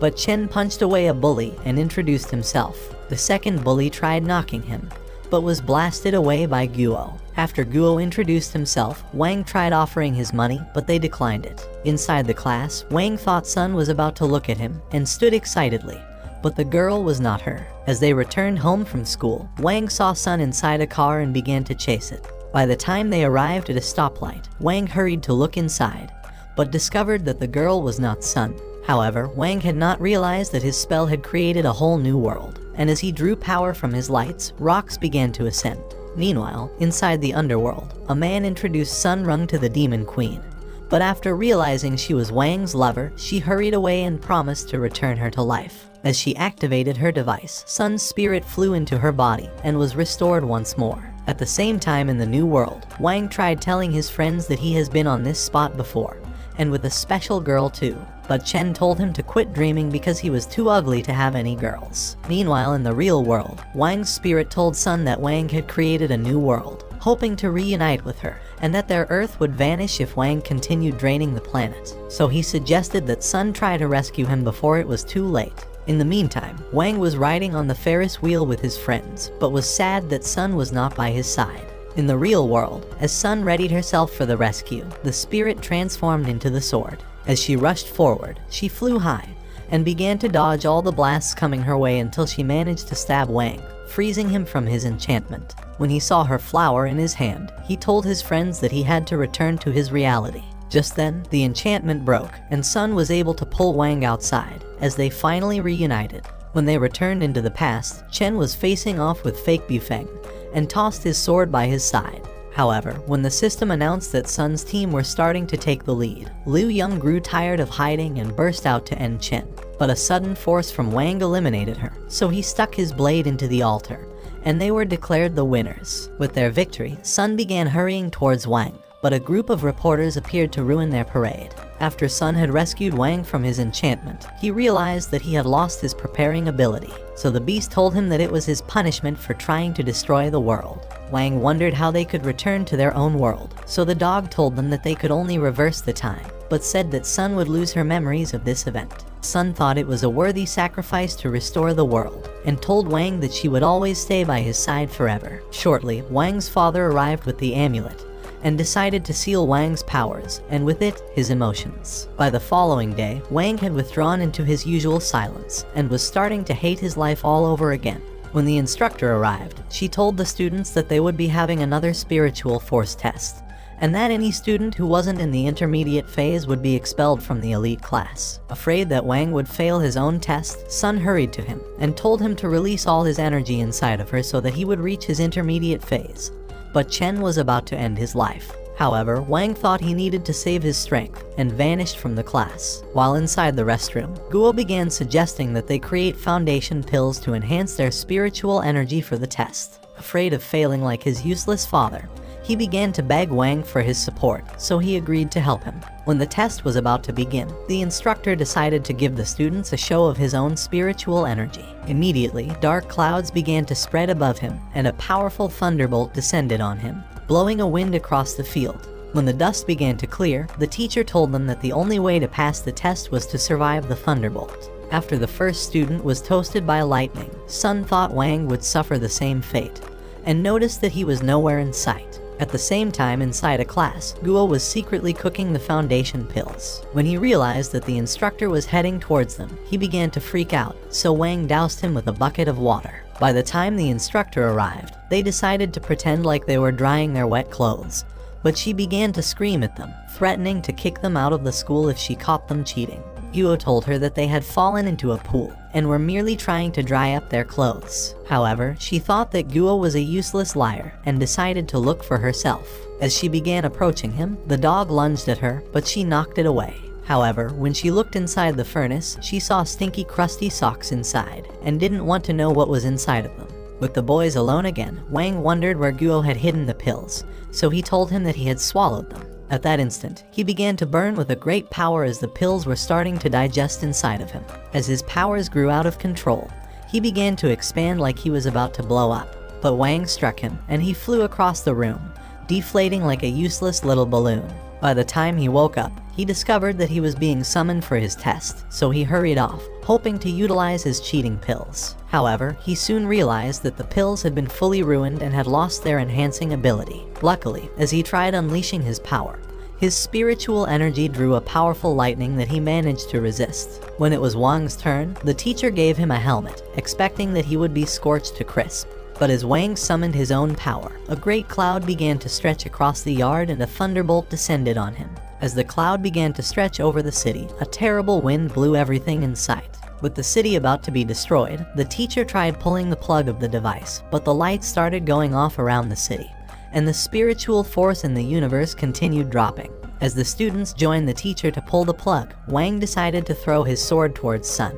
But Chen punched away a bully and introduced himself. The second bully tried knocking him, but was blasted away by Guo. After Guo introduced himself, Wang tried offering his money, but they declined it. Inside the class, Wang thought Sun was about to look at him and stood excitedly, but the girl was not her. As they returned home from school, Wang saw Sun inside a car and began to chase it. By the time they arrived at a stoplight, Wang hurried to look inside, but discovered that the girl was not Sun. However, Wang had not realized that his spell had created a whole new world, and as he drew power from his lights, rocks began to ascend. Meanwhile, inside the underworld, a man introduced Sun Rung to the Demon Queen, but after realizing she was Wang's lover, she hurried away and promised to return her to life. As she activated her device, Sun's spirit flew into her body and was restored once more. At the same time in the new world, Wang tried telling his friends that he has been on this spot before, and with a special girl too. But Chen told him to quit dreaming because he was too ugly to have any girls. Meanwhile in the real world, Wang's spirit told Sun that Wang had created a new world, hoping to reunite with her, and that their Earth would vanish if Wang continued draining the planet. So he suggested that Sun try to rescue him before it was too late. In the meantime, Wang was riding on the Ferris wheel with his friends, but was sad that Sun was not by his side. In the real world, as Sun readied herself for the rescue, the spirit transformed into the sword. As she rushed forward, she flew high, and began to dodge all the blasts coming her way until she managed to stab Wang, freezing him from his enchantment. When he saw her flower in his hand, he told his friends that he had to return to his reality. Just then, the enchantment broke, and Sun was able to pull Wang outside, as they finally reunited. When they returned into the past, Chen was facing off with fake Bufeng, and tossed his sword by his side. However, when the system announced that Sun's team were starting to take the lead, Liu Young grew tired of hiding and burst out to end Chen. But a sudden force from Wang eliminated her, so he stuck his blade into the altar, and they were declared the winners. With their victory, Sun began hurrying towards Wang, but a group of reporters appeared to ruin their parade. After Sun had rescued Wang from his enchantment, he realized that he had lost his preparing ability, so the beast told him that it was his punishment for trying to destroy the world. Wang wondered how they could return to their own world, so the dog told them that they could only reverse the time, but said that Sun would lose her memories of this event. Sun thought it was a worthy sacrifice to restore the world, and told Wang that she would always stay by his side forever. Shortly, Wang's father arrived with the amulet, and decided to seal Wang's powers, and with it, his emotions. By the following day, Wang had withdrawn into his usual silence, and was starting to hate his life all over again. When the instructor arrived, she told the students that they would be having another spiritual force test, and that any student who wasn't in the intermediate phase would be expelled from the elite class. Afraid that Wang would fail his own test, Sun hurried to him, and told him to release all his energy inside of her so that he would reach his intermediate phase. But Chen was about to end his life. However, Wang thought he needed to save his strength, and vanished from the class. While inside the restroom, Guo began suggesting that they create foundation pills to enhance their spiritual energy for the test. Afraid of failing like his useless father, he began to beg Wang for his support, so he agreed to help him. When the test was about to begin, the instructor decided to give the students a show of his own spiritual energy. Immediately, dark clouds began to spread above him, and a powerful thunderbolt descended on him, blowing a wind across the field. When the dust began to clear, the teacher told them that the only way to pass the test was to survive the thunderbolt. After the first student was toasted by lightning, Sun thought Wang would suffer the same fate, and noticed that he was nowhere in sight. At the same time, inside a class, Guo was secretly cooking the foundation pills. When he realized that the instructor was heading towards them, he began to freak out, so Wang doused him with a bucket of water. By the time the instructor arrived, they decided to pretend like they were drying their wet clothes, but she began to scream at them, threatening to kick them out of the school if she caught them cheating. Guo told her that they had fallen into a pool, and were merely trying to dry up their clothes. However, she thought that Guo was a useless liar, and decided to look for herself. As she began approaching him, the dog lunged at her, but she knocked it away. However, when she looked inside the furnace, she saw stinky, crusty socks inside, and didn't want to know what was inside of them. With the boys alone again, Wang wondered where Guo had hidden the pills, so he told him that he had swallowed them. At that instant, he began to burn with a great power as the pills were starting to digest inside of him. As his powers grew out of control, he began to expand like he was about to blow up. But Wang struck him, and he flew across the room, deflating like a useless little balloon. By the time he woke up, he discovered that he was being summoned for his test, so he hurried off, hoping to utilize his cheating pills. However, he soon realized that the pills had been fully ruined and had lost their enhancing ability. Luckily, as he tried unleashing his power, his spiritual energy drew a powerful lightning that he managed to resist. When it was Wang's turn, the teacher gave him a helmet, expecting that he would be scorched to crisp. But as Wang summoned his own power, a great cloud began to stretch across the yard and a thunderbolt descended on him. As the cloud began to stretch over the city, a terrible wind blew everything in sight. With the city about to be destroyed, the teacher tried pulling the plug of the device, but the lights started going off around the city, and the spiritual force in the universe continued dropping. As the students joined the teacher to pull the plug, Wang decided to throw his sword towards Sun,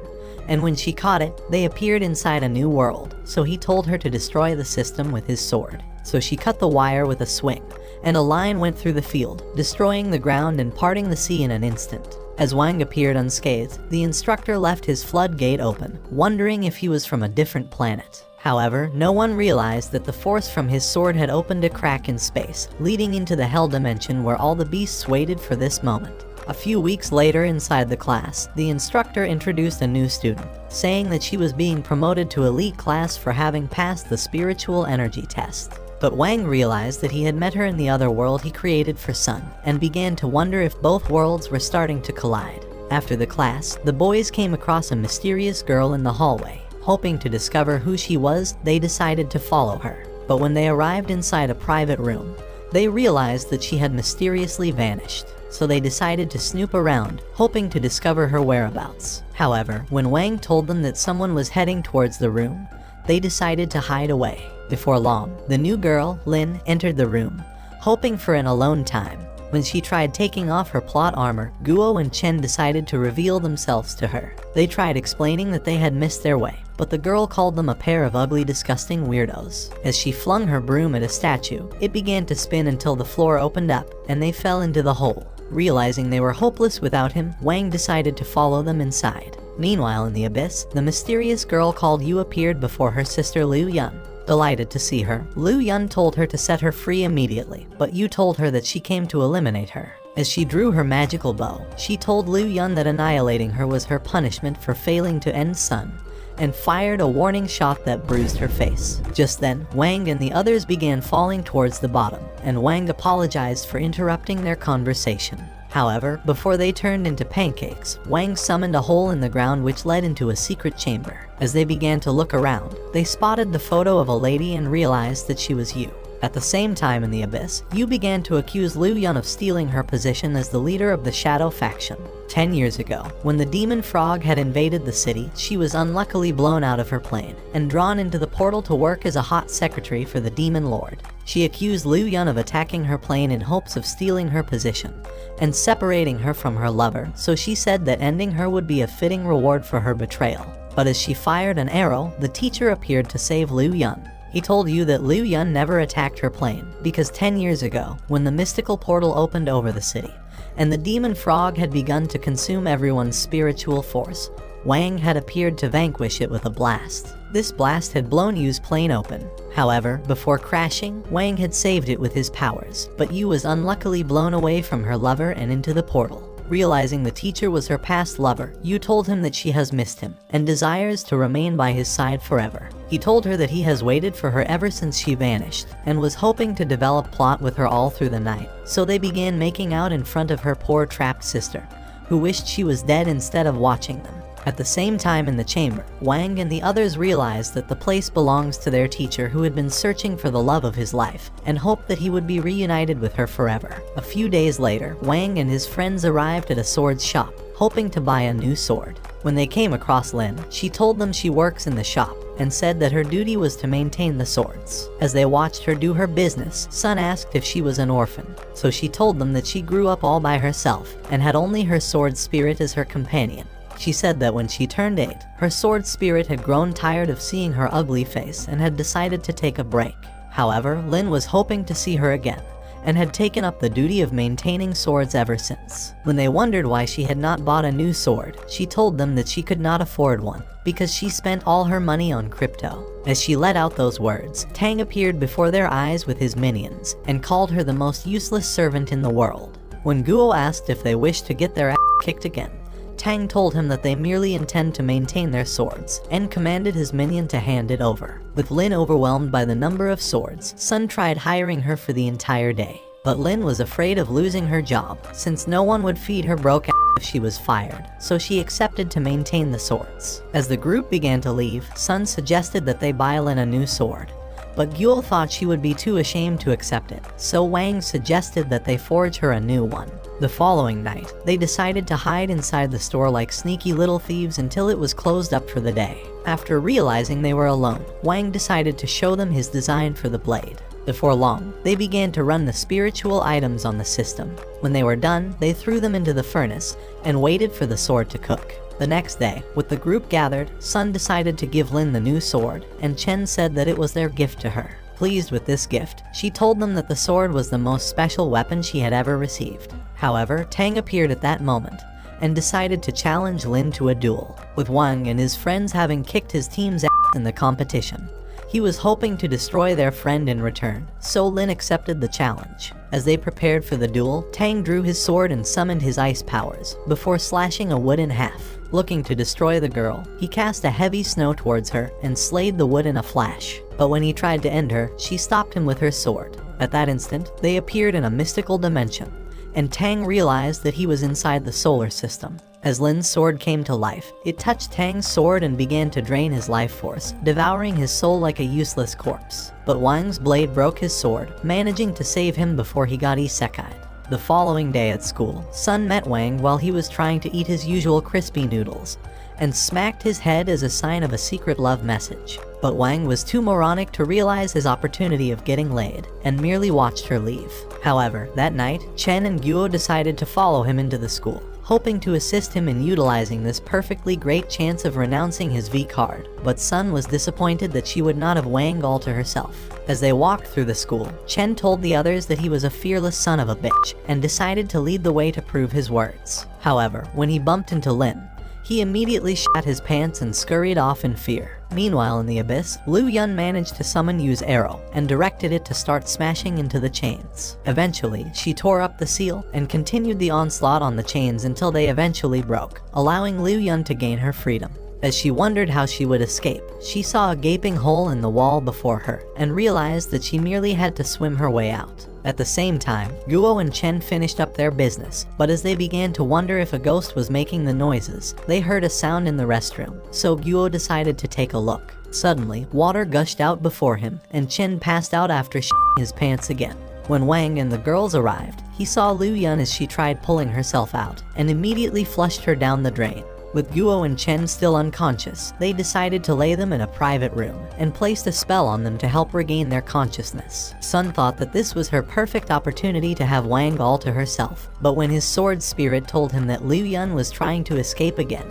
and when she caught it, they appeared inside a new world, so he told her to destroy the system with his sword. So she cut the wire with a swing, and a line went through the field, destroying the ground and parting the sea in an instant. As Wang appeared unscathed, the instructor left his floodgate open, wondering if he was from a different planet. However, no one realized that the force from his sword had opened a crack in space, leading into the Hell Dimension where all the beasts waited for this moment. A few weeks later inside the class, the instructor introduced a new student, saying that she was being promoted to elite class for having passed the spiritual energy test. But Wang realized that he had met her in the other world he created for Sun, and began to wonder if both worlds were starting to collide. After the class, the boys came across a mysterious girl in the hallway. Hoping to discover who she was, they decided to follow her. But when they arrived inside a private room, they realized that she had mysteriously vanished. So they decided to snoop around, hoping to discover her whereabouts. However, when Wang told them that someone was heading towards the room, they decided to hide away. Before long, the new girl, Lin, entered the room, hoping for an alone time. When she tried taking off her plot armor, Guo and Chen decided to reveal themselves to her. They tried explaining that they had missed their way, but the girl called them a pair of ugly, disgusting weirdos. As she flung her broom at a statue, it began to spin until the floor opened up, and they fell into the hole. Realizing they were hopeless without him, Wang decided to follow them inside. Meanwhile, in the abyss, the mysterious girl called Yu appeared before her sister Liu Yun. Delighted to see her, Liu Yun told her to set her free immediately, but Yu told her that she came to eliminate her. As she drew her magical bow, she told Liu Yun that annihilating her was her punishment for failing to end Sun, and fired a warning shot that bruised her face. Just then, Wang and the others began falling towards the bottom, and Wang apologized for interrupting their conversation. However, before they turned into pancakes, Wang summoned a hole in the ground which led into a secret chamber. As they began to look around, they spotted the photo of a lady and realized that she was Yu. At the same time in the abyss, Yu began to accuse Liu Yun of stealing her position as the leader of the Shadow faction. 10 years ago, when the demon frog had invaded the city, she was unluckily blown out of her plane and drawn into the portal to work as a hot secretary for the demon lord. She accused Liu Yun of attacking her plane in hopes of stealing her position and separating her from her lover, so she said that ending her would be a fitting reward for her betrayal. But as she fired an arrow, the teacher appeared to save Liu Yun. He told Yu that Liu Yun never attacked her plane, because 10 years ago, when the mystical portal opened over the city, and the demon frog had begun to consume everyone's spiritual force, Wang had appeared to vanquish it with a blast. This blast had blown Yu's plane open. However, before crashing, Wang had saved it with his powers, but Yu was unluckily blown away from her lover and into the portal. Realizing the teacher was her past lover, Yu told him that she has missed him, and desires to remain by his side forever. He told her that he has waited for her ever since she vanished, and was hoping to develop plot with her all through the night. So they began making out in front of her poor trapped sister, who wished she was dead instead of watching them. At the same time in the chamber, Wang and the others realized that the place belongs to their teacher who had been searching for the love of his life, and hoped that he would be reunited with her forever. A few days later, Wang and his friends arrived at a sword shop, hoping to buy a new sword. When they came across Lin, she told them she works in the shop, and said that her duty was to maintain the swords. As they watched her do her business, Sun asked if she was an orphan, so she told them that she grew up all by herself, and had only her sword spirit as her companion. She said that when she turned 8, her sword spirit had grown tired of seeing her ugly face and had decided to take a break. However, Lin was hoping to see her again, and had taken up the duty of maintaining swords ever since. When they wondered why she had not bought a new sword, she told them that she could not afford one, because she spent all her money on crypto. As she let out those words, Tang appeared before their eyes with his minions, and called her the most useless servant in the world. When Guo asked if they wished to get their ass kicked again, Tang told him that they merely intend to maintain their swords, and commanded his minion to hand it over. With Lin overwhelmed by the number of swords, Sun tried hiring her for the entire day. But Lin was afraid of losing her job, since no one would feed her broke ass if she was fired, so she accepted to maintain the swords. As the group began to leave, Sun suggested that they buy Lin a new sword. But Gyul thought she would be too ashamed to accept it, so Wang suggested that they forge her a new one. The following night, they decided to hide inside the store like sneaky little thieves until it was closed up for the day. After realizing they were alone, Wang decided to show them his design for the blade. Before long, they began to run the spiritual items on the system. When they were done, they threw them into the furnace and waited for the sword to cook. The next day, with the group gathered, Sun decided to give Lin the new sword, and Chen said that it was their gift to her. Pleased with this gift, she told them that the sword was the most special weapon she had ever received. However, Tang appeared at that moment, and decided to challenge Lin to a duel, with Wang and his friends having kicked his team's ass in the competition. He was hoping to destroy their friend in return, so Lin accepted the challenge. As they prepared for the duel, Tang drew his sword and summoned his ice powers, before slashing a wood in half. Looking to destroy the girl, he cast a heavy snow towards her and slayed the wood in a flash. But when he tried to end her, she stopped him with her sword. At that instant, they appeared in a mystical dimension, and Tang realized that he was inside the solar system. As Lin's sword came to life, it touched Tang's sword and began to drain his life force, devouring his soul like a useless corpse. But Wang's blade broke his sword, managing to save him before he got isekai'd. The following day at school, Sun met Wang while he was trying to eat his usual crispy noodles, and smacked his head as a sign of a secret love message. But Wang was too moronic to realize his opportunity of getting laid, and merely watched her leave. However, that night, Chen and Guo decided to follow him into the school, hoping to assist him in utilizing this perfectly great chance of renouncing his V card. But Sun was disappointed that she would not have Wang all to herself. As they walked through the school, Chen told the others that he was a fearless son of a bitch, and decided to lead the way to prove his words. However, when he bumped into Lin, he immediately shat his pants and scurried off in fear. Meanwhile, in the abyss, Liu Yun managed to summon Yu's arrow and directed it to start smashing into the chains. Eventually, she tore up the seal and continued the onslaught on the chains until they eventually broke, allowing Liu Yun to gain her freedom. As she wondered how she would escape, she saw a gaping hole in the wall before her and realized that she merely had to swim her way out. At the same time, Guo and Chen finished up their business, but as they began to wonder if a ghost was making the noises, they heard a sound in the restroom, so Guo decided to take a look. Suddenly, water gushed out before him, and Chen passed out after shitting his pants again. When Wang and the girls arrived, he saw Liu Yun as she tried pulling herself out, and immediately flushed her down the drain. With Guo and Chen still unconscious, they decided to lay them in a private room, and placed a spell on them to help regain their consciousness. Sun thought that this was her perfect opportunity to have Wang all to herself, but when his sword spirit told him that Liu Yun was trying to escape again,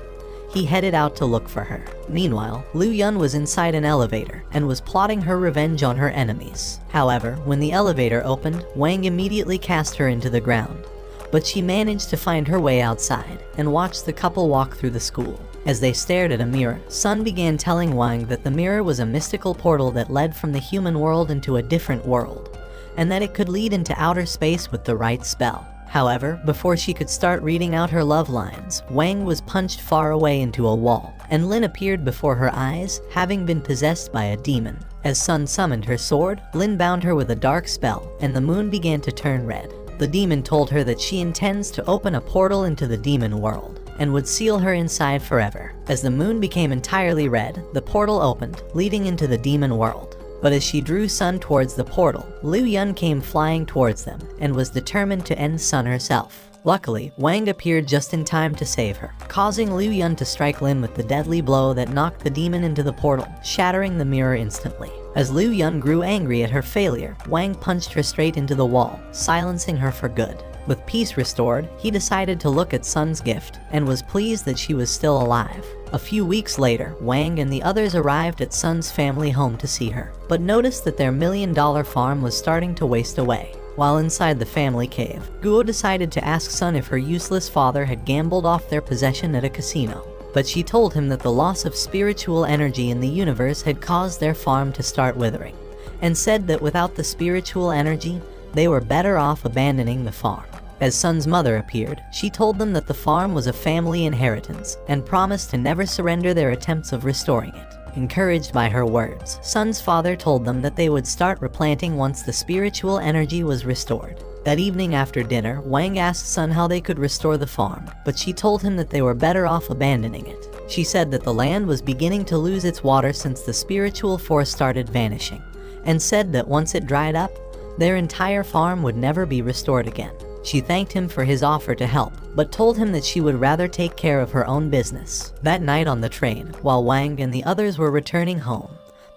he headed out to look for her. Meanwhile, Liu Yun was inside an elevator, and was plotting her revenge on her enemies. However, when the elevator opened, Wang immediately cast her into the ground. But she managed to find her way outside, and watched the couple walk through the school. As they stared at a mirror, Sun began telling Wang that the mirror was a mystical portal that led from the human world into a different world, and that it could lead into outer space with the right spell. However, before she could start reading out her love lines, Wang was punched far away into a wall, and Lin appeared before her eyes, having been possessed by a demon. As Sun summoned her sword, Lin bound her with a dark spell, and the moon began to turn red. The demon told her that she intends to open a portal into the demon world, and would seal her inside forever. As the moon became entirely red, the portal opened, leading into the demon world. But as she drew Sun towards the portal, Liu Yun came flying towards them, and was determined to end Sun herself. Luckily, Wang appeared just in time to save her, causing Liu Yun to strike Lin with the deadly blow that knocked the demon into the portal, shattering the mirror instantly. As Liu Yun grew angry at her failure, Wang punched her straight into the wall, silencing her for good. With peace restored, he decided to look at Sun's gift, and was pleased that she was still alive. A few weeks later, Wang and the others arrived at Sun's family home to see her, but noticed that their $1,000,000 farm was starting to waste away. While inside the family cave, Guo decided to ask Sun if her useless father had gambled off their possession at a casino. But she told him that the loss of spiritual energy in the universe had caused their farm to start withering, and said that without the spiritual energy, they were better off abandoning the farm. As Sun's mother appeared, she told them that the farm was a family inheritance, and promised to never surrender their attempts of restoring it. Encouraged by her words, Sun's father told them that they would start replanting once the spiritual energy was restored. That evening after dinner, Wang asked Sun how they could restore the farm, but she told him that they were better off abandoning it. She said that the land was beginning to lose its water since the spiritual force started vanishing, and said that once it dried up, their entire farm would never be restored again. She thanked him for his offer to help, but told him that she would rather take care of her own business. That night on the train, while Wang and the others were returning home,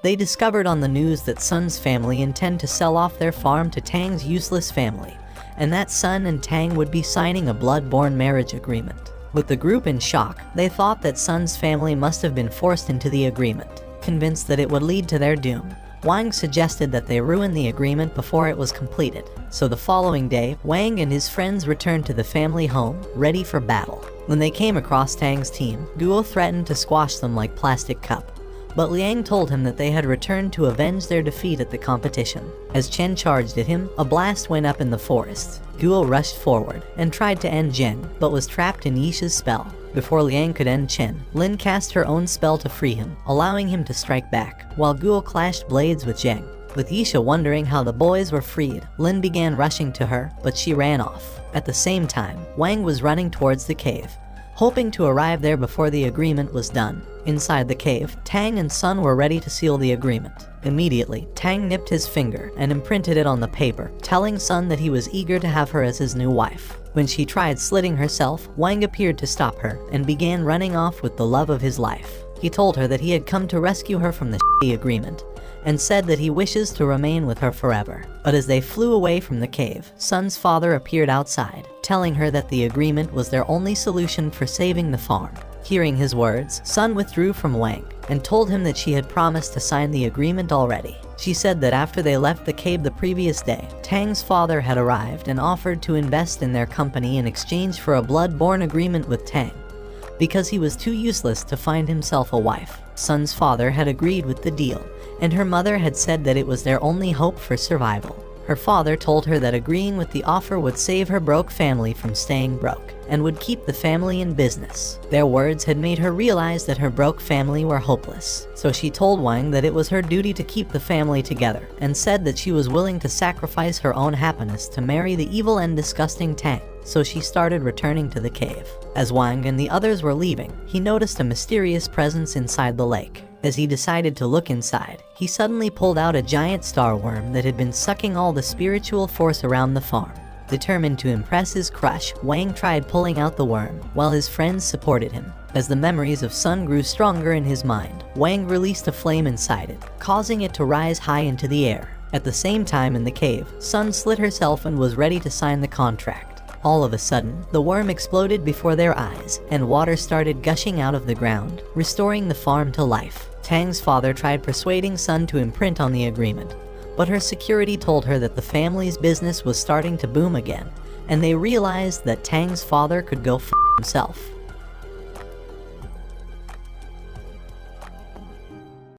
they discovered on the news that Sun's family intend to sell off their farm to Tang's useless family, and that Sun and Tang would be signing a blood-borne marriage agreement. With the group in shock, they thought that Sun's family must have been forced into the agreement. Convinced that it would lead to their doom, Wang suggested that they ruin the agreement before it was completed. So the following day, Wang and his friends returned to the family home, ready for battle. When they came across Tang's team, Guo threatened to squash them like plastic cup. But Liang told him that they had returned to avenge their defeat at the competition. As Chen charged at him, a blast went up in the forest. Guo rushed forward and tried to end Zheng, but was trapped in Yisha's spell. Before Liang could end Chen, Lin cast her own spell to free him, allowing him to strike back, while Guo clashed blades with Zheng. With Yisha wondering how the boys were freed, Lin began rushing to her, but she ran off. At the same time, Wang was running towards the cave, hoping to arrive there before the agreement was done. Inside the cave, Tang and Sun were ready to seal the agreement. Immediately, Tang nipped his finger and imprinted it on the paper, telling Sun that he was eager to have her as his new wife. When she tried slitting herself, Wang appeared to stop her and began running off with the love of his life. He told her that he had come to rescue her from the shitty agreement, and said that he wishes to remain with her forever. But as they flew away from the cave, Sun's father appeared outside, telling her that the agreement was their only solution for saving the farm. Hearing his words, Sun withdrew from Wang and told him that she had promised to sign the agreement already. She said that after they left the cave the previous day, Tang's father had arrived and offered to invest in their company in exchange for a blood-born agreement with Tang, because he was too useless to find himself a wife. Sun's father had agreed with the deal, and her mother had said that it was their only hope for survival. Her father told her that agreeing with the offer would save her broke family from staying broke, and would keep the family in business. Their words had made her realize that her broke family were hopeless, so she told Wang that it was her duty to keep the family together, and said that she was willing to sacrifice her own happiness to marry the evil and disgusting Tang. So she started returning to the cave. As Wang and the others were leaving, he noticed a mysterious presence inside the lake. As he decided to look inside, he suddenly pulled out a giant star worm that had been sucking all the spiritual force around the farm. Determined to impress his crush, Wang tried pulling out the worm, while his friends supported him. As the memories of Sun grew stronger in his mind, Wang released a flame inside it, causing it to rise high into the air. At the same time in the cave, Sun slit herself and was ready to sign the contract. All of a sudden, the worm exploded before their eyes, and water started gushing out of the ground, restoring the farm to life. Tang's father tried persuading Sun to imprint on the agreement, but her security told her that the family's business was starting to boom again, and they realized that Tang's father could go f*** himself.